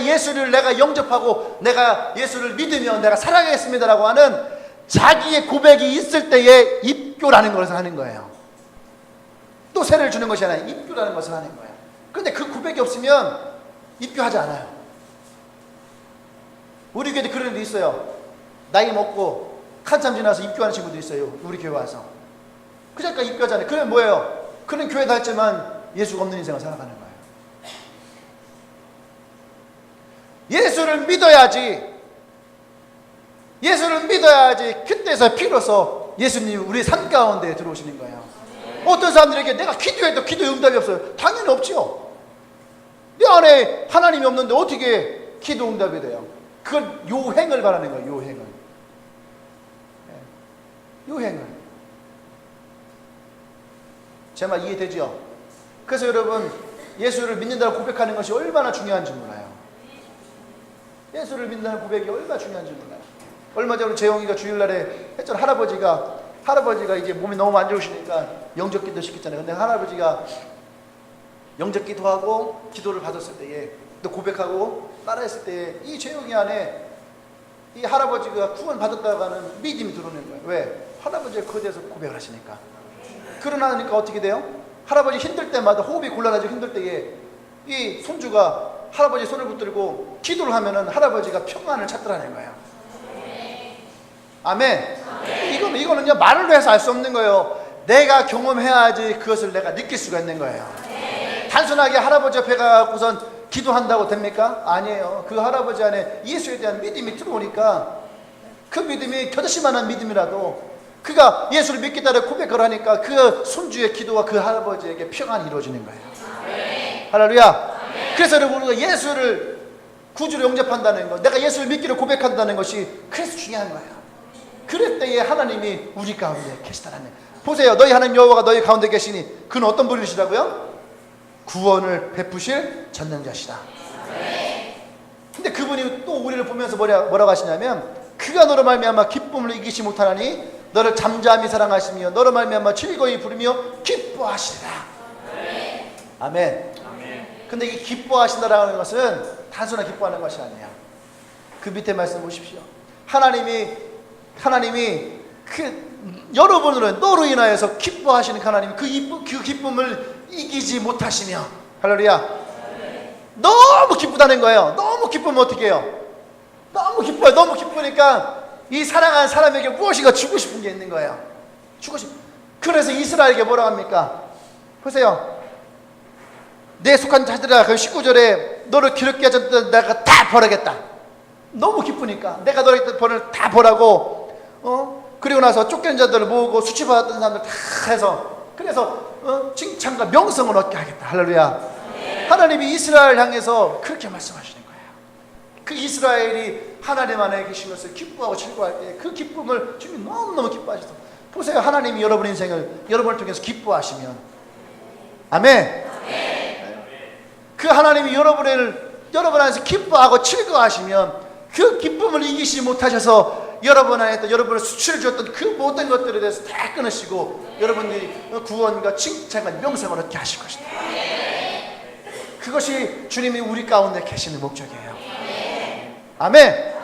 예수를 내가 영접하고 내가 예수를 믿으며 내가 살아가겠습니다라고 하는 자기의 고백이 있을 때에 입교라는 것을 하는 거예요. 또 세례를 주는 것이 아니라 입교라는 것을 하는 거예요. 그런데 그 고백이 없으면 입교하지 않아요. 우리 교회도 그런 애도 있어요. 나이 먹고 한참 지나서 입교하는 친구도 있어요. 우리 교회 와서. 그러니까 입교하잖아요. 그러면 뭐예요? 그는 교회 다녔지만 예수가 없는 인생을 살아가는 거예요. 예수를 믿어야지 그때서 비로소 예수님이 우리 삶 가운데 들어오시는 거예요. 어떤 사람들에게 내가 기도해도 기도에 응답이 없어요. 당연히 없죠. 내 안에 하나님이 없는데 어떻게 기도 응답이 돼요? 그건 요행을 바라는 거예요. 요행을. 제 말 이해되죠? 그래서 여러분, 예수를 믿는다고 고백하는 것이 얼마나 중요한지 몰라요. 예수를 믿는다는 고백이 얼마나 중요한지 몰라요. 얼마 전에 재용이가 주일날에 했잖아. 할아버지가 이제 몸이 너무 안 좋으시니까 영접기도 시켰잖아요. 근데 할아버지가 영접기도 하고 기도를 받았을 때에 또 고백하고 따라했을 때에 이 재용이 안에 이 할아버지가 구원 받았다고 하는 믿음이 들어오는 거예요. 왜? 할아버지가 그에 대해서 고백을 하시니까. 그러나니까 어떻게 돼요? 할아버지 힘들 때마다 호흡이 곤란하죠. 힘들 때에 이 손주가 할아버지 손을 붙들고 기도를 하면은 할아버지가 평안을 찾더라는 거예요. 아멘. 이거는요, 말로 해서 알 수 없는 거예요. 내가 경험해야지 그것을 내가 느낄 수가 있는 거예요. 단순하게 할아버지 옆에 가고선 기도한다고 됩니까? 아니에요. 그 할아버지 안에 예수에 대한 믿음이 들어오니까 그 믿음이 겨자씨만한 믿음이라도 그가 예수를 믿겠다고 고백을 하니까 그 손주의 기도가 그 할아버지에게 평안이 이루어지는 거예요. 할렐루야. 그래서 여러분, 우리가 예수를 구주로 영접한다는 것, 내가 예수를 믿기로 고백한다는 것이 그래서 중요한 거예요. 그럴 때에 하나님이 우리 가운데 계시다는 거예요. 보세요. 너희 하나님 여호와가 너희 가운데 계시니 그는 어떤 분이시라고요? 구원을 베푸실 전능자시다. 근데 그분이 또 우리를 보면서 뭐라고 하시냐면, 그가 너로 말미암아 기쁨을 이기지 못하나니 너를 잠잠히 사랑하시며 너로 말미암아 즐거이 부르며 기뻐하시리라. 아멘. 근데 이 기뻐하신다라는 것은 단순한 기뻐하는 것이 아니에요. 그 밑에 말씀 보십시오. 하나님이 그 여러분으로 너로 인하여서 기뻐하시는 하나님이 그 기쁨을 이기지 못하시며, 할렐루야. 너무 기쁘다는 거예요. 너무 기쁘면 어떻게 해요? 너무 기뻐요. 너무 기쁘니까 이 사랑하는 사람에게 무엇인가 주고 싶은 게 있는 거예요. 그래서 이스라엘에게 뭐라고 합니까? 보세요. 내 속한 자들아, 그 19절에 너를 기럽게 하셨던 내가 다 벌하겠다. 너무 기쁘니까 내가 너를 벌을 다 벌하고, 그리고 나서 쫓기는 자들을 모으고 수치받았던 사람들 다 해서, 그래서 칭찬과 명성을 얻게 하겠다. 할렐루야. 하나님이 이스라엘 향해서 그렇게 말씀하시는 거예요. 그 이스라엘이 하나님 안에 계신 것을 기뻐하고 즐거워할 때 그 기쁨을 주님이 너무너무 기뻐하셔서 보세요. 하나님이 여러분의 인생을 여러분을 통해서 기뻐하시면, 아멘. 그 하나님이 여러분 안에서 기뻐하고 즐거워하시면 그 기쁨을 이기시지 못하셔서 여러분 안에 또 여러분을 수치를 주었던 그 모든 것들에 대해서 다 끊으시고 여러분들이 구원과 칭찬과 명성을 얻게 하실 것이다. 그것이 주님이 우리 가운데 계시는 목적이에요. 아멘.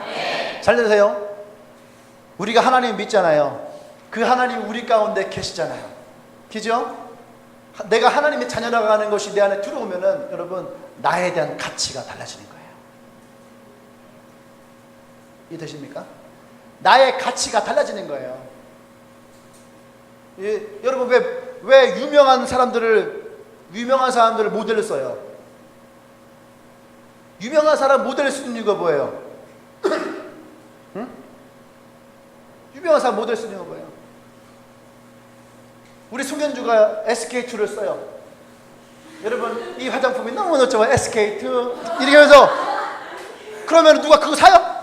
잘 들으세요. 우리가 하나님 믿잖아요. 그 하나님이 우리 가운데 계시잖아요. 그죠? 내가 하나님의 자녀라고 하는 것이 내 안에 들어오면은 여러분 나에 대한 가치가 달라지는 거예요. 이해되십니까? 나의 가치가 달라지는 거예요. 여러분 왜 유명한 사람들을 모델로 써요? 유명한 사람 모델을 쓰는 이유가 뭐예요? 응? 유명한 사람 모델 쓰는 이유가 뭐예요? 우리 송현주가 SK2를 써요. 여러분 이 화장품이 너무 좋죠. SK2 이렇게 해서 그러면 누가 그거 사요?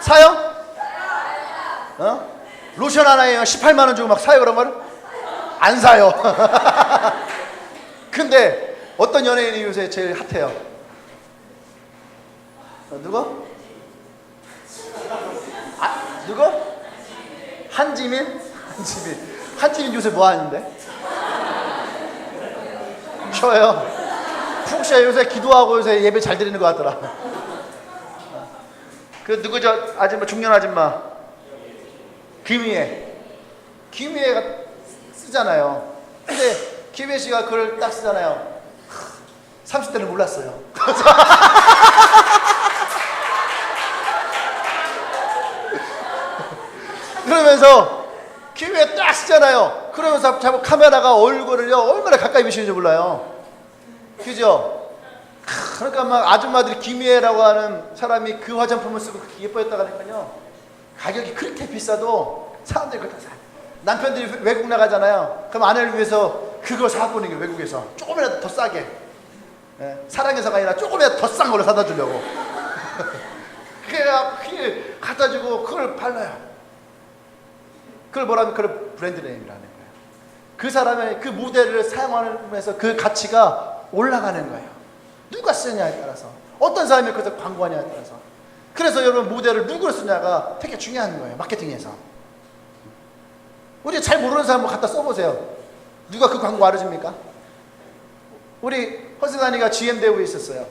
사요? 로션 하나에 18만 원 주고 막 사요 그런 거를? 안 사요. 근데 어떤 연예인이 요새 제일 핫해요? 누구? 누구? 한지민? 한지민 요새 뭐 하는데? 쉬어요. 푹 쉬어요. 요새 기도하고 요새 예배 잘 드리는 것 같더라. 그 누구죠? 아줌마, 중년 아줌마 김희애가 쓰잖아요. 근데 김희애 씨가 그걸 딱 쓰잖아요. 30대는 몰랐어요. 그러면서 김희애 딱 쓰잖아요. 그러면서 자꾸 카메라가 얼굴을요 얼마나 가까이 비치는지 몰라요. 그죠? 그러니까 막 아줌마들이 김희애라고 하는 사람이 그 화장품을 쓰고 그렇게 예뻐했다고 하니까요 가격이 그렇게 비싸도 사람들이 그걸 다 사. 남편들이 외국 나가잖아요. 그럼 아내를 위해서 그걸 사보는 게 외국에서 조금이라도 더 싸게, 사랑해서가 아니라 조금이라도 더 싼 걸로 사다 주려고. 그게 갖다 주고 그걸 발라요. 그걸 뭐라면 그걸 브랜드 네임이라는 거예요. 그 사람의 그 모델을 사용하면서 그 가치가 올라가는 거예요. 누가 쓰냐에 따라서, 어떤 사람이 그래서 광고하냐에 따라서. 그래서 여러분 모델을 누구를 쓰냐가 되게 중요한 거예요. 마케팅에서. 우리 잘 모르는 사람 갖다 써보세요. 누가 그 광고 알아줍니까? 우리 허승환이가 GM대우에 있었어요.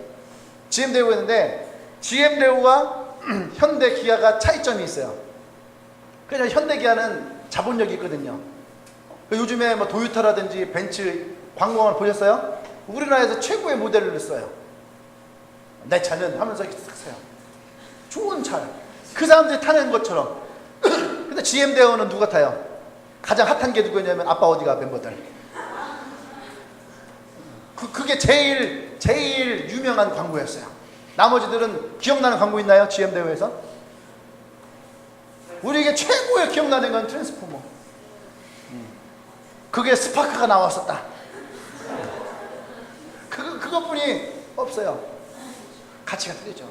GM대우에 있는데 GM대우와 현대 기아가 차이점이 있어요. 그냥 현대 기아는 자본력이 있거든요. 요즘에 뭐 도요타라든지 벤츠 광고를 보셨어요? 우리나라에서 최고의 모델을 써요. 내 차는 하면서 이렇게 싹 써요. 좋은 차. 그 사람들이 타는 것처럼. 근데 GM대우는 누가 타요? 가장 핫한 게 누구냐면 아빠 어디가 멤버들. 그게 제일 유명한 광고였어요. 나머지들은 기억나는 광고 있나요? GM대우에서? 우리에게 최고의 기억나는 건 트랜스포머. 그게 스파크가 나왔었다. 그것뿐이 없어요. 가치가 틀리죠.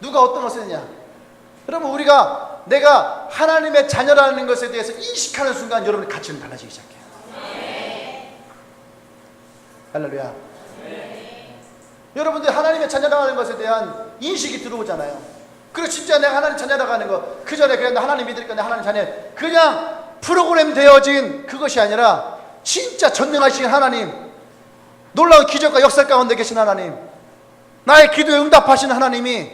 누가 어떤 것을 했냐? 여러분 우리가 내가 하나님의 자녀라는 것에 대해서 인식하는 순간 여러분의 가치는 달라지기 시작해요. 할렐루야. 여러분들 하나님의 자녀라는 것에 대한 인식이 들어오잖아요. 그리고 진짜 내가 하나님 자녀라고 하는 거, 그 전에 그냥 하나님 믿으니까 내가 하나님 자녀, 그냥 프로그램 되어진 그것이 아니라 진짜 전능하신 하나님, 놀라운 기적과 역사 가운데 계신 하나님, 나의 기도에 응답하시는 하나님이,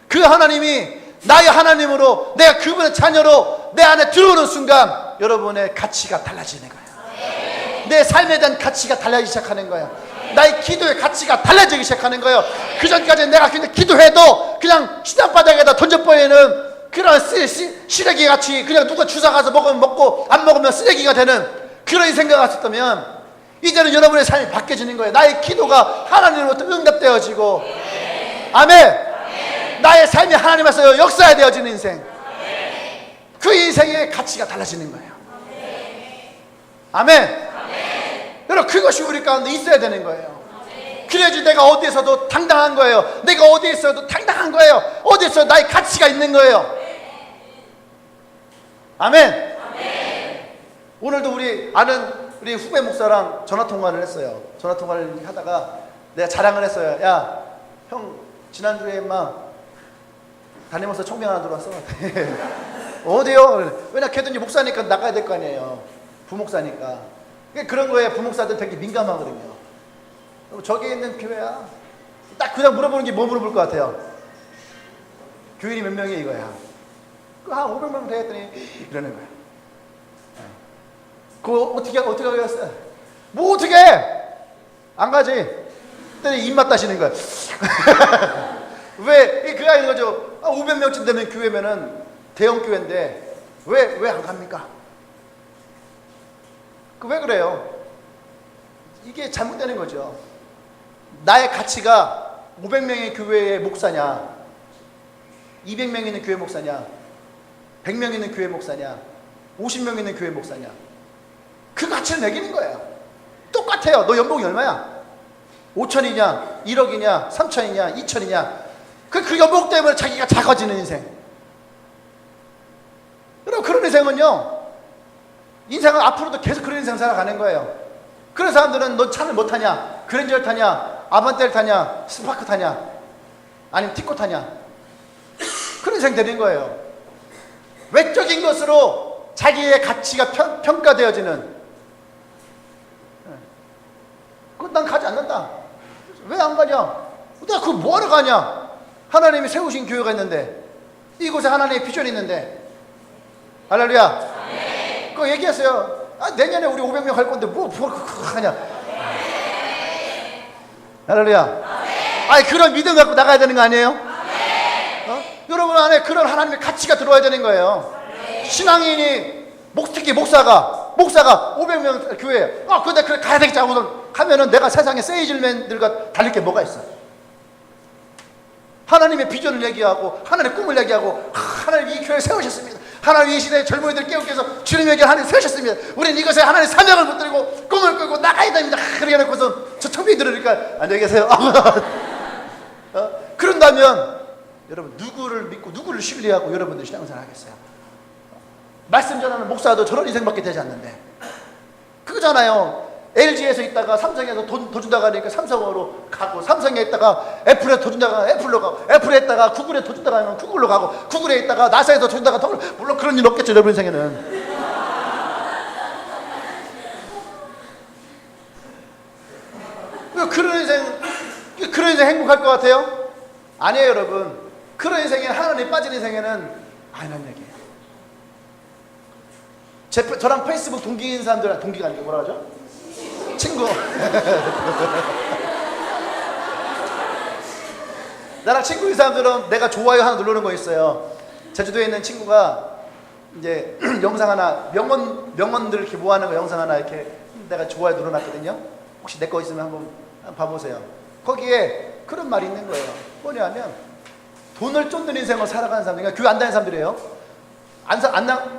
그 하나님이 나의 하나님으로, 내가 그분의 자녀로 내 안에 들어오는 순간 여러분의 가치가 달라지는 거예요. 내 삶에 대한 가치가 달라지기 시작하는 거예요. 나의 기도의 가치가 달라지기 시작하는 거예요. 그 전까지 내가 그냥 기도해도 그냥 시단바닥에다 던져버리는 그런 쓰레기 같이, 그냥 누가 주사 가서 먹으면 먹고 안 먹으면 쓰레기가 되는 그런 생각을 하셨다면, 이제는 여러분의 삶이 바뀌어지는 거예요. 나의 기도가 하나님으로부터 응답되어지고, 아멘. 나의 삶이 하나님에서 역사되어지는 인생, 그 인생의 가치가 달라지는 거예요. 아멘. 여러분 그것이 우리 가운데 있어야 되는 거예요. 그래야지 내가 어디에서도 당당한 거예요. 내가 어디에 있어도 당당한 이상한 거예요. 어디서 나의 가치가 있는 거예요. 아멘. 오늘도 우리 아는 우리 후배 목사랑 전화통화를 했어요. 전화통화를 하다가 내가 자랑을 했어요. 야, 형 지난주에 막 담임목사 총명 하나 들어왔어. 어디요? 왜냐 걔도 이제 목사니까 나가야 될 거 아니에요. 부목사니까. 그런 거에 부목사들 되게 민감하거든요. 저기 있는 교회야. 딱 그냥 물어보는 게 뭐 물어볼 것 같아요? 교인이 몇 명이 이거야. 한 500명 되겠더니 이러는 거야. 그거 어떻게 하겠어요? 뭐 어떻게 해? 안 가지. 그랬더니 입맛 따시는 거야. 왜? 그게 아닌 거죠. 500명쯤 되는 교회면은 대형 교회인데 왜 안 갑니까? 왜 그래요? 이게 잘못되는 거죠. 나의 가치가 500명의 교회의 목사냐, 200명 있는 교회 목사냐, 100명 있는 교회 목사냐, 50명 있는 교회 목사냐, 그 가치를 매기는 거예요. 똑같아요. 너 연봉이 얼마야? 5천이냐, 1억이냐, 3천이냐, 2천이냐. 그 연봉 때문에 자기가 작아지는 인생. 여러분, 그런 인생은요, 인생은 앞으로도 계속 그런 인생 살아가는 거예요. 그런 사람들은 너 차를 못 타냐, 그랜저를 타냐, 아반떼를 타냐, 스파크 타냐, 아니면 티코 타냐, 그런 인생 되는 거예요. 외적인 것으로 자기의 가치가 평가되어지는. 그건 난 가지 않는다. 왜 안 가냐? 내가 그거 뭐하러 가냐? 하나님이 세우신 교회가 있는데, 이곳에 하나님의 비전이 있는데. 할렐루야. 그거 얘기했어요. 내년에 우리 500명 할 건데 뭐 하냐? 할렐루야. 그런 믿음 갖고 나가야 되는 거 아니에요? 여러분 안에 그런 하나님의 가치가 들어와야 되는 거예요. 신앙인이 특히 목사가 500명 교회에 근데 그래 가야 되겠지 하고서 가면은 내가 세상에 세일즈맨들과 달릴 게 뭐가 있어? 하나님의 비전을 얘기하고 하나님의 꿈을 얘기하고 하나님 이 교회 세우셨습니다. 하나님 이 시대의 젊은이들 깨우기 위해서 주님에게 하나님 세우셨습니다. 우리는 이것에 하나님 사명을 붙들고 꿈을 꾸고 나가야 됩니다. 그렇게 해놓고서 저 청비 들으니까 안녕히 계세요. 그런다면 여러분 누구를 믿고 누구를 신뢰하고 여러분들 신앙생활 하겠어요? 말씀 전하는 목사도 저런 인생밖에 되지 않는데 그거잖아요. LG에서 있다가 삼성에서 돈 더 준다고 하니까 삼성으로 가고, 삼성에 있다가 애플에 더 준다고 하면 애플로 가고, 애플에 있다가 구글에 더 준다고 하면 구글로 가고, 구글에 있다가 나사에 더 준다고 하면 물론 그런 일 없겠죠 여러분 인생에는. 그런 인생 행복할 것 같아요? 아니에요 여러분. 그런 인생에 하나님 빠진 인생에는 아니란 얘기예요. 저랑 페이스북 동기인 사람들, 동기가 아니고 뭐라 하죠? 친구. 나랑 친구인 사람들은 내가 좋아요 하나 누르는 거 있어요. 제주도에 있는 친구가 이제 영상 하나, 명언들 이렇게 모아놓은 거 영상 하나 이렇게 내가 좋아요 눌러놨거든요. 혹시 내 거 있으면 한번 봐보세요. 거기에 그런 말이 있는 거예요. 뭐냐면 돈을 쫓는 인생을 살아가는 사람들, 그러니까 교회 안 다니는 사람들이에요.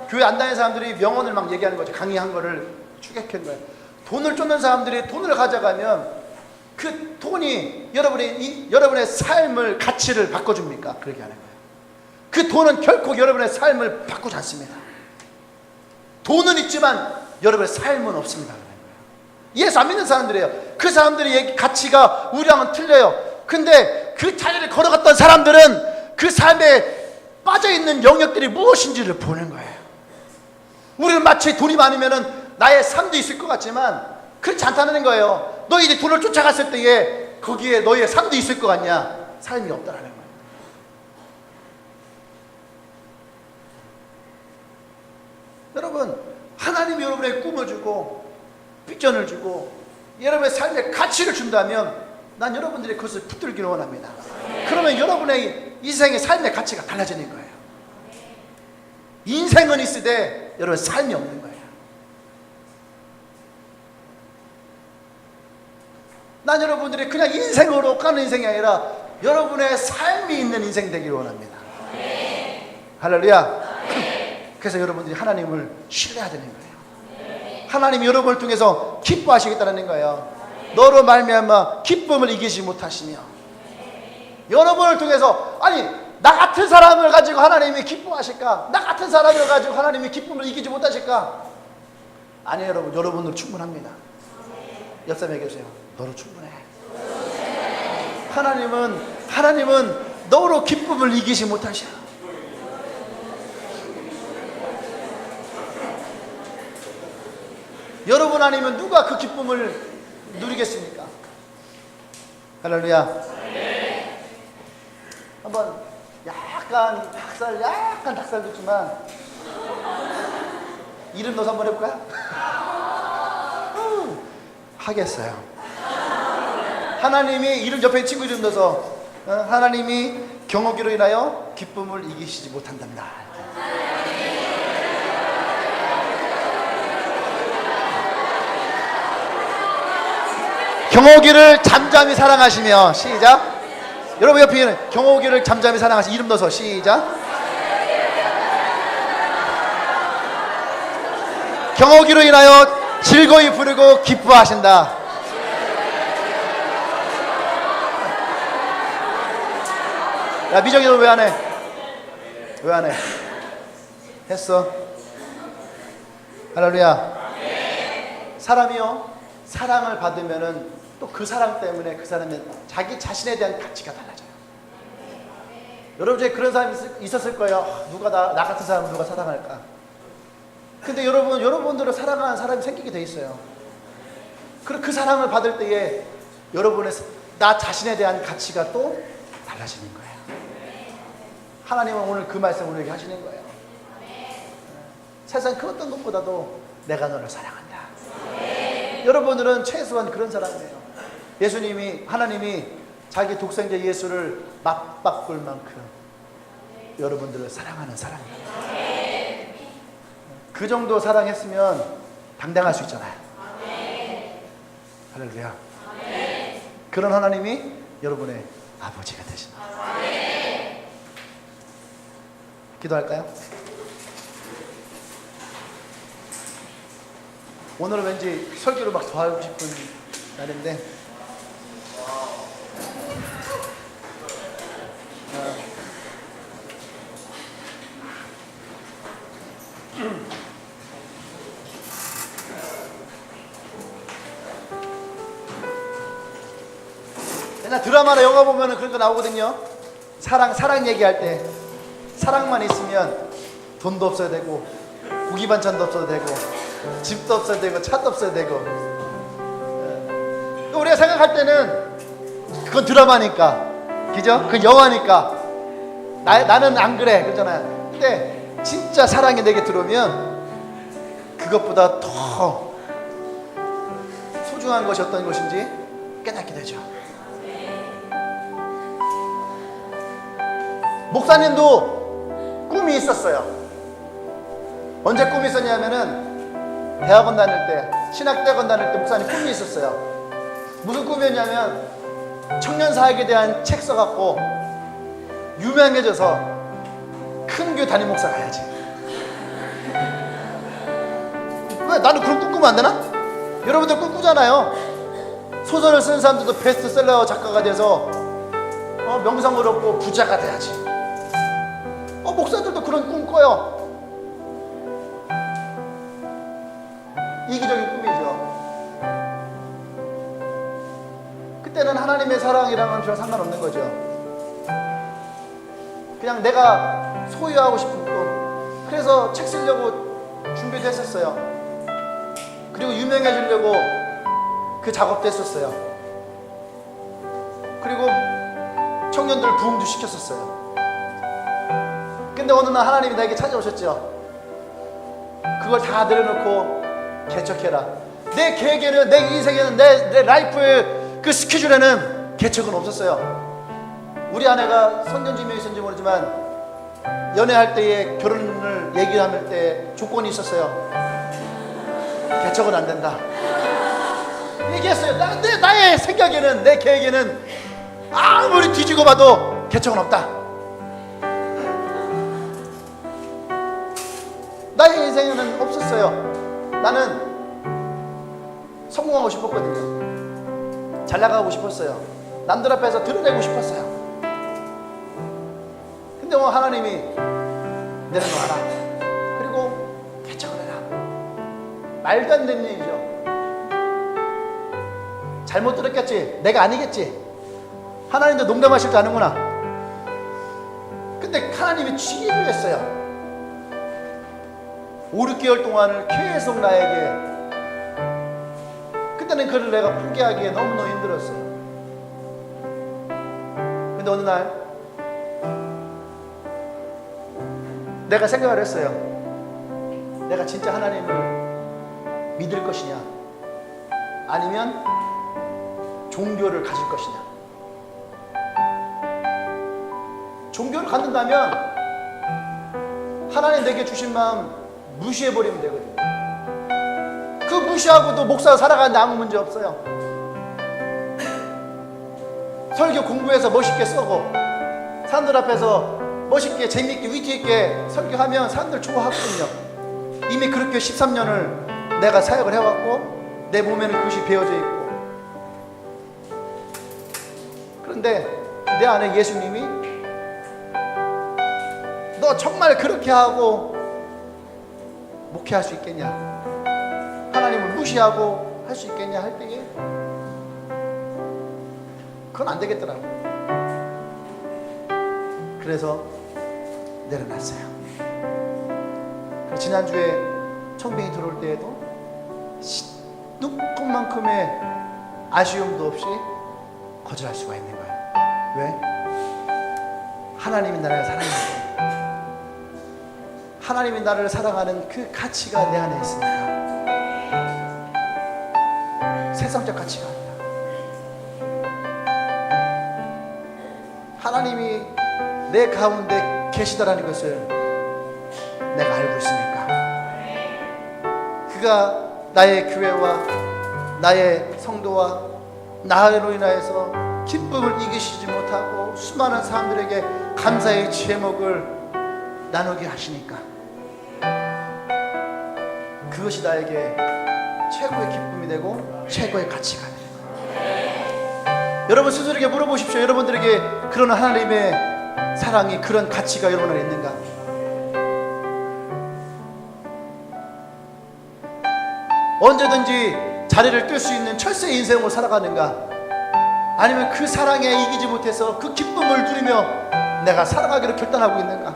교회 안 다니는 사람들이 명언을 막 얘기하는 거죠. 강의한 거를 추격한 거예요. 돈을 쫓는 사람들이 돈을 가져가면 그 돈이 여러분의 삶을, 가치를 바꿔줍니까? 그렇게 하는 거예요. 그 돈은 결코 여러분의 삶을 바꾸지 않습니다. 돈은 있지만 여러분의 삶은 없습니다. 예수 안 믿는 사람들이에요. 그 사람들의 가치가 우리랑은 틀려요. 근데 그 자리를 걸어갔던 사람들은 그 삶에 빠져있는 영역들이 무엇인지를 보는 거예요. 우리는 마치 돈이 많으면은 나의 삶도 있을 것 같지만 그렇지 않다는 거예요. 너희들이 돈을 쫓아갔을 때에 거기에 너희의 삶도 있을 것 같냐? 삶이 없다라는 거예요. 여러분, 하나님이 여러분의 꿈을 주고 비전을 주고 여러분의 삶에 가치를 준다면 난 여러분들이 그것을 붙들기를 원합니다. 그러면 여러분의 인생의 삶의 가치가 달라지는 거예요. 인생은 있으되 여러분 삶이 없는 거예요. 난 여러분들이 그냥 인생으로 가는 인생이 아니라 여러분의 삶이 있는 인생 되기를 원합니다. 할렐루야. 그래서 여러분들이 하나님을 신뢰해야 되는 거예요. 하나님이 여러분을 통해서 기뻐하시겠다는 거예요. 너로 말미암아 기쁨을 이기지 못하시며 여러분을 통해서 아니 나 같은 사람을 가지고 하나님이 기뻐하실까? 나 같은 사람을 가지고 하나님이 기쁨을 이기지 못하실까? 아니에요 여러분. 여러분은 충분합니다. 옆 사람에게 해주세요. 너로 충분해. 하나님은 너로 기쁨을 이기지 못하셔. 여러분 아니면 누가 그 기쁨을 누리겠습니까? 할렐루야. 한번 약간 닭살 줬지만 이름 넣어서 한번 해볼까요? 하겠어요. 하나님이 이름 옆에 친구 이름 넣어서 하나님이 경호기로 인하여 기쁨을 이기시지 못한답니다. 경호기를 잠잠히 사랑하시며 시작. 여러분 옆에 있는 경호기를 잠잠히 사랑하시 이름 넣어서 시작. 경호기로 인하여 즐거이 부르고 기뻐하신다. 야 미정이 너 왜 안 해? 왜 안 해? 했어. 할렐루야. 사람이요 사랑을 받으면은 또 그 사랑 때문에 그 사람의 자기 자신에 대한 가치가 달라져요. 여러분 중에 그런 사람이 있었을 거예요. 누가 나 같은 사람을 누가 사랑할까? 근데 여러분들을 사랑하는 사람이 생기게 돼 있어요. 그 사랑을 받을 때에 여러분의 나 자신에 대한 가치가 또 달라지는 거예요. 하나님은 오늘 그 말씀을 우리에게 하시는 거예요. 세상 그 어떤 것보다도 내가 너를 사랑한다. 여러분들은 최소한 그런 사람이에요. 하나님이 자기 독생자 예수를 맞바꿀 만큼 여러분들을 사랑하는 사람이에요. 그 정도 사랑했으면 당당할 수 있잖아요. 할렐루야. 그런 하나님이 여러분의 아버지가 되십니다. 기도할까요? 오늘은 왠지 설교를 막 더 하고 싶은 날인데 옛날 드라마나 영화 보면은 그런 거 나오거든요. 사랑 얘기할 때 사랑만 있으면 돈도 없어야 되고 고기 반찬도 없어도 되고 집도 없어야 되고 차도 없어야 되고. 우리가 생각할 때는 그건 드라마니까, 그죠? 그건 영화니까 나는 안 그래 그러잖아요. 근데 진짜 사랑이 내게 들어오면 그것보다 더 소중한 것이 어떤 것인지 깨닫게 되죠. 목사님도 꿈이 있었어요. 언제 꿈이 있었냐면은 대학원 다닐 때, 신학대학원 다닐 때 목사님 꿈이 있었어요. 무슨 꿈이었냐면 청년사역에 대한 책 써갖고 유명해져서 큰 교회 담임 목사 가야지. 왜 나는 그런 꿈 꾸면 안 되나? 여러분들 꿈꾸잖아요. 소설을 쓰는 사람들도 베스트셀러 작가가 돼서 명성을 얻고 부자가 돼야지. 목사들도 그런 꿈 꿔요. 이기적인 꿈이죠. 그때는 하나님의 사랑이랑은 별 상관없는 거죠. 그냥 내가 소유하고 싶은 꿈. 그래서 책 쓰려고 준비도 했었어요. 그리고 유명해지려고 그 작업도 했었어요. 그리고 청년들 부흥도 시켰었어요. 근데 어느 날 하나님이 나에게 찾아오셨죠. 그걸 다 내려놓고 개척해라. 내 계획에는, 내 인생에는, 내 라이프의 그 스케줄에는 개척은 없었어요. 우리 아내가 성견지명이 있었는지 모르지만 연애할 때에 결혼을 얘기할 때 조건이 있었어요. 개척은 안 된다 얘기했어요. 나의 생각에는, 내 계획에는 아무리 뒤지고 봐도 개척은 없다. 나의 인생에는 없었어요. 나는 성공하고 싶었거든요. 잘 나가고 싶었어요. 남들 앞에서 드러내고 싶었어요. 근데 하나님이 내려놔라. 그리고 개척을 해라. 말도 안 되는 일이죠. 잘못 들었겠지. 내가 아니겠지. 하나님도 농담하실 줄 아는구나. 근데 하나님이 취임을 했어요. 5, 6개월 동안을 계속 나에게. 그때는 그를 내가 포기하기에 너무너무 힘들었어요. 근데 어느 날 내가 생각을 했어요. 내가 진짜 하나님을 믿을 것이냐, 아니면 종교를 가질 것이냐. 종교를 갖는다면 하나님 내게 주신 마음 무시해버리면 되거든요. 그 무시하고도 목사 살아가는데 아무 문제 없어요. 설교 공부해서 멋있게 써고 사람들 앞에서 멋있게 재미있게 위트 있게 설교하면 사람들 좋아하거든요. 이미 그렇게 13년을 내가 사역을 해왔고 내 몸에는 그것이 배어져 있고. 그런데 내 안에 예수님이 너 정말 그렇게 하고 목회할 수 있겠냐, 하나님을 무시하고 할 수 있겠냐 할 때에 그건 안 되겠더라고. 그래서 내려놨어요. 지난주에 청빙이 들어올 때에도 눈곱만큼의 아쉬움도 없이 거절할 수가 있는 거예요. 왜? 하나님이 나를 사랑하고 하나님이 나를 사랑하는 그 가치가 내 안에 있으니까. 세상적 가치가 아니라 하나님이 내 가운데 계시다라는 것을 내가 알고 있으니까. 그가 나의 교회와 나의 성도와 나로 인하여서 기쁨을 이기시지 못하고 수많은 사람들에게 감사의 제목을 나누게 하시니까 그것이 나에게 최고의 기쁨이 되고 최고의 가치가 되는 거예요. 여러분 스스로에게 물어보십시오. 여러분들에게 그런 하나님의 사랑이, 그런 가치가 여러분 안에 있는가? 언제든지 자리를 뜰 수 있는 철새 인생으로 살아가는가? 아니면 그 사랑에 이기지 못해서 그 기쁨을 누리며 내가 살아가기로 결단하고 있는가?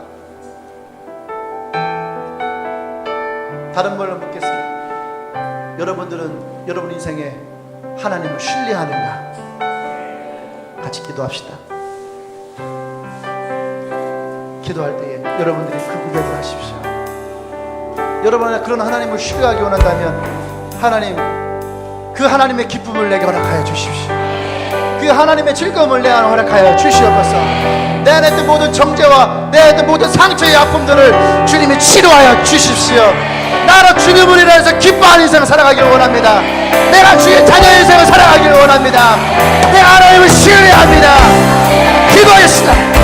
다른 말로 묻겠습니다. 여러분들은 여러분 인생에 하나님을 신뢰하는가? 같이 기도합시다. 기도할 때에 여러분들이 그 고백을 하십시오. 여러분은 그런 하나님을 신뢰하기 원한다면 하나님, 그 하나님의 기쁨을 내게 허락하여 주십시오. 그 하나님의 즐거움을 내 안에 허락하여 주시옵소서. 내 안에 있던 모든 정죄와 내 안에 있던 모든 상처의 아픔들을 주님이 치료하여 주십시오. 나로 주님을 인해서 기뻐하는 인생을 살아가기를 원합니다. 내가 주의 자녀 인생을 살아가기를 원합니다. 내가 하나님을 신뢰합니다. 기도하겠습니다.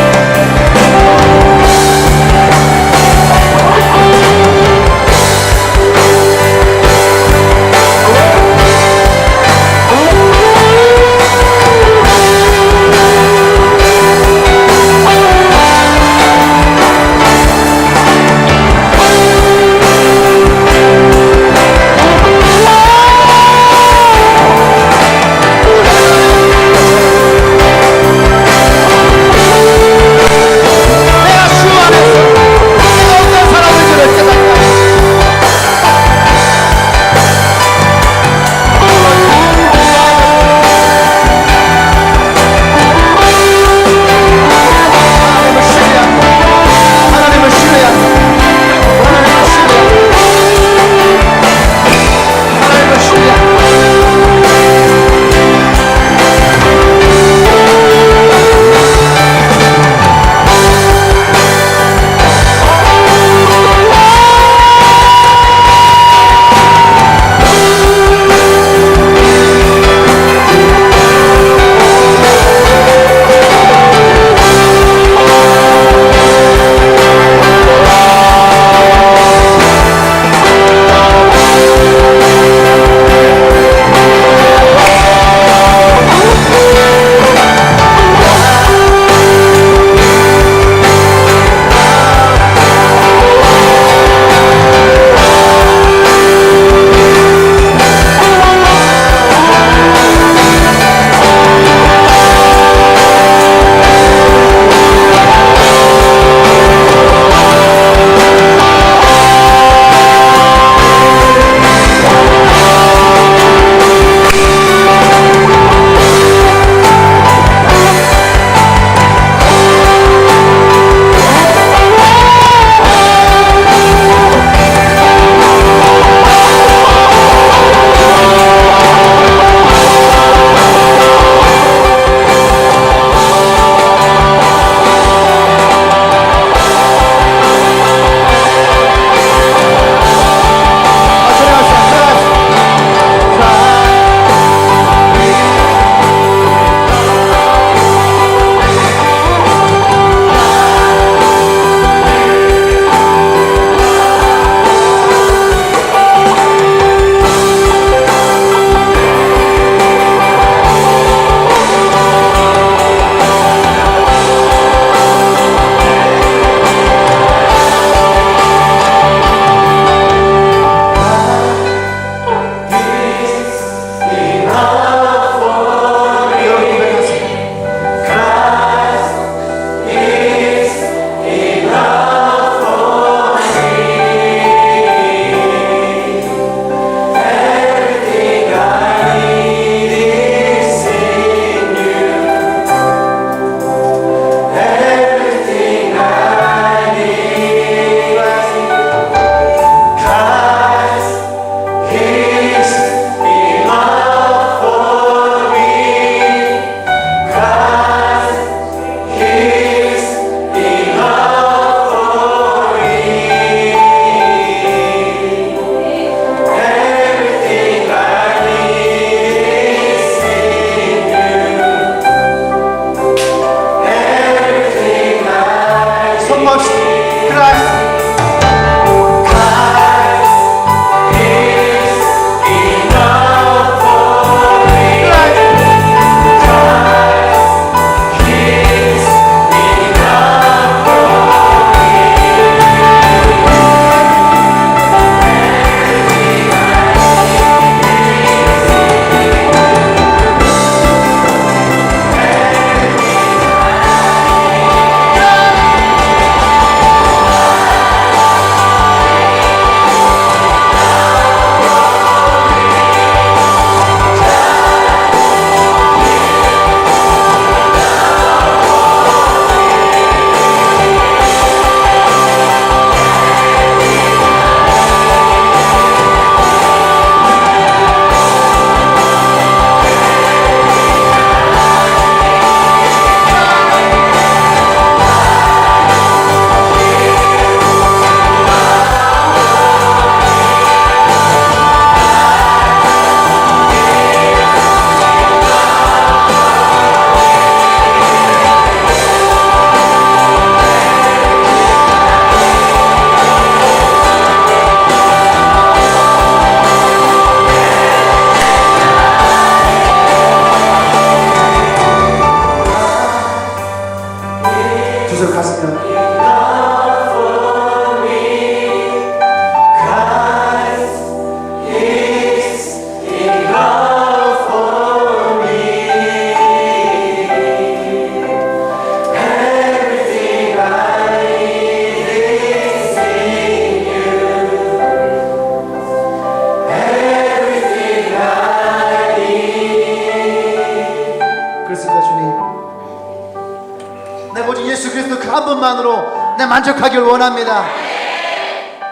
그리스도 그 한 분만으로 내 만족하기를 원합니다.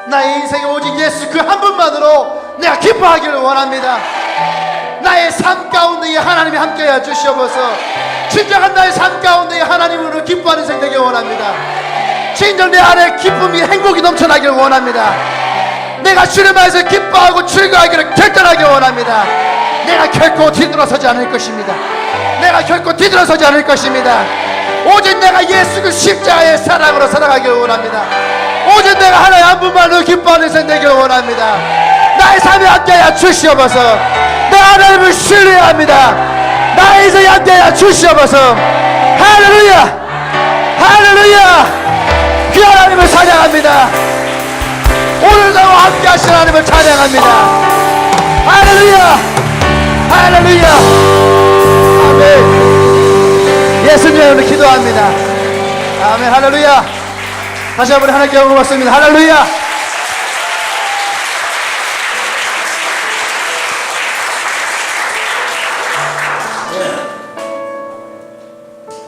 나의 인생에 오직 예수 그 한 분만으로 내가 기뻐하기를 원합니다. 나의 삶 가운데 하나님이 함께하여 주시옵소서. 진정한 나의 삶 가운데 하나님으로 기뻐하는 인생 되길 원합니다. 진정 내 안에 기쁨이 행복이 넘쳐나기를 원합니다. 내가 주님 안에서 기뻐하고 즐거워하기를 결단하기 원합니다. 내가 결코 뒤돌아서지 않을 것입니다. 내가 결코 뒤돌아서지 않을 것입니다. 오직 내가 예수 그 십자가의 사랑으로 살아가기를 원합니다. 오직 내가 하나님 한 분만으로 기뻐하는 인생 되기를 원합니다. 나의 삶에 함께하여 주시옵소서. 내가 하나님을 신뢰합니다. 나의 인생에 함께하여 주시옵소서. 할렐루야, 할렐루야. 그 하나님을 찬양합니다. 오늘도 함께하신 하나님을 찬양합니다. 할렐루야, 할렐루야. 아멘. 예수님의 이름으로 기도합니다. 아멘. 할렐루야. 다시 한번 하나님께 영광 받습니다. 할렐루야.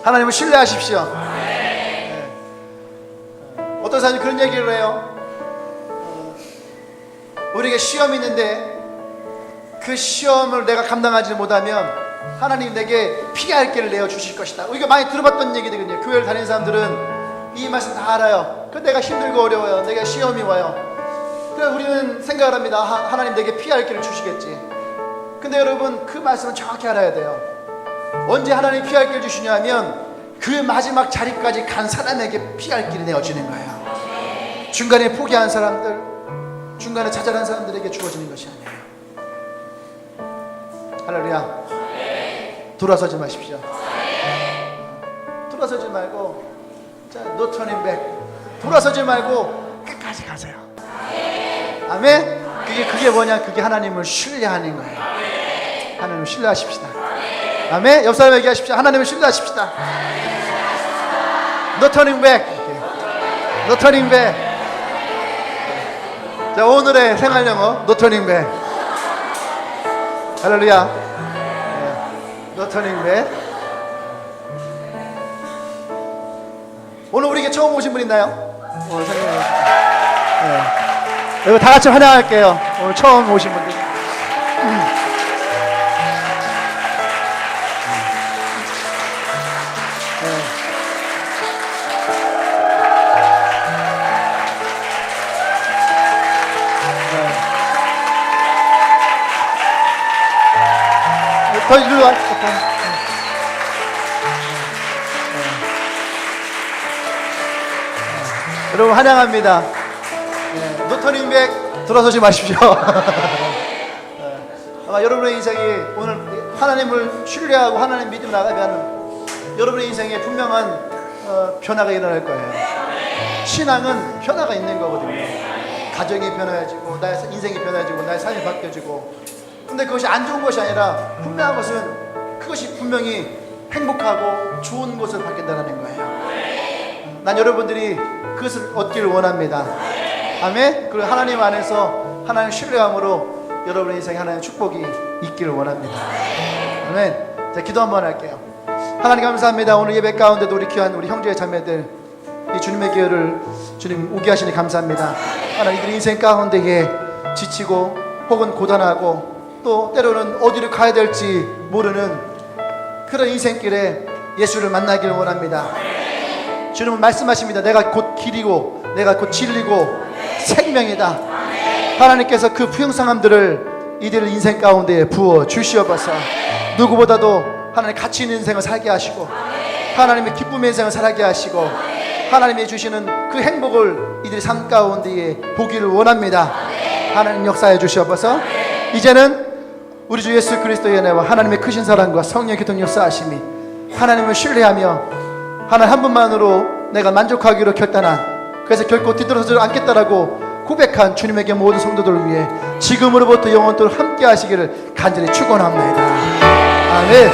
하나님을 신뢰하십시오. 어떤 사람이 그런 얘기를 해요. 우리에게 시험이 있는데 그 시험을 내가 감당하지 못하면 하나님 내게 피할 길을 내어 주실 것이다. 우리가 많이 들어봤던 얘기거든요. 교회를 다니는 사람들은 이 말씀 다 알아요. 그 내가 힘들고 어려워요. 내가 시험이 와요. 그래서 우리는 생각을 합니다. 하나님 내게 피할 길을 주시겠지. 근데 여러분 그 말씀은 정확히 알아야 돼요. 언제 하나님 피할 길을 주시냐면 그 마지막 자리까지 간 사람에게 피할 길을 내어주는 거예요. 중간에 포기한 사람들, 중간에 좌절한 사람들에게 주어지는 것이 아니에요. 할렐루야. 돌아서지 마십시오. 돌아서지 말고, 자, no turning back. 돌아서지 말고 끝까지 가세요. 아멘. 그게 뭐냐? 그게 하나님을 신뢰하는 거예요. 하나님을 신뢰하십시다. 아멘. 옆 사람 얘기하십시오. 하나님을 신뢰하십시다. No turning back. No turning back. 자, 오늘의 생활 영어 No turning back. 할렐루야. No turning back. 오늘 우리에게 처음 오신 분 있나요? 여러분 다 같이 환영할게요. 오늘 처음 오신 분들. 더 이리로 와. 여러분 환영합니다. 노터닝백 돌아서지 마십시오. 아마 여러분의 인생이 오늘 하나님을 신뢰하고 하나님 믿음 나가면 여러분의 인생에 분명한 변화가 일어날 거예요. 신앙은 변화가 있는 거거든요. 가정이 변화해지고 나의 인생이 변화해지고 나의 삶이 바뀌어지고. 근데 그것이 안 좋은 것이 아니라 분명한 것은 그것이 분명히 행복하고 좋은 것을 바뀐다는 거예요. 난 여러분들이 그것을 얻기를 원합니다. 아멘. 그리고 하나님 안에서 하나님 신뢰함으로 여러분의 인생에 하나님의 축복이 있기를 원합니다. 아멘. 자, 기도 한번 할게요. 하나님 감사합니다. 오늘 예배 가운데도 우리 귀한 우리 형제 자매들 이 주님의 기회를 주님 오게 하시니 감사합니다. 하나님 이들의 인생 가운데에 지치고 혹은 고단하고 또 때로는 어디를 가야 될지 모르는 그런 인생길에 예수를 만나기를 원합니다. 주님은 말씀하십니다. 내가 곧 길이고 내가 곧 진리고 생명이다. 하나님께서 그 풍성함들을 이들 인생 가운데 부어 주시옵소서. 누구보다도 하나님 가치 있는 인생을 살게 하시고 하나님의 기쁨의 인생을 살게 하시고 하나님이 주시는 그 행복을 이들의 삶 가운데에 보기를 원합니다. 하나님 역사해 주시옵소서. 이제는 우리 주 예수 그리스도의 은혜와 하나님의 크신 사랑과 성령의 교통 역사하심이 하나님을 신뢰하며 하나님 한 분만으로 내가 만족하기로 결단한, 그래서 결코 뒤돌아서지 않겠다라고 고백한 주님에게 모든 성도들을 위해 지금으로부터 영원토록 함께 하시기를 간절히 축원합니다. 아멘.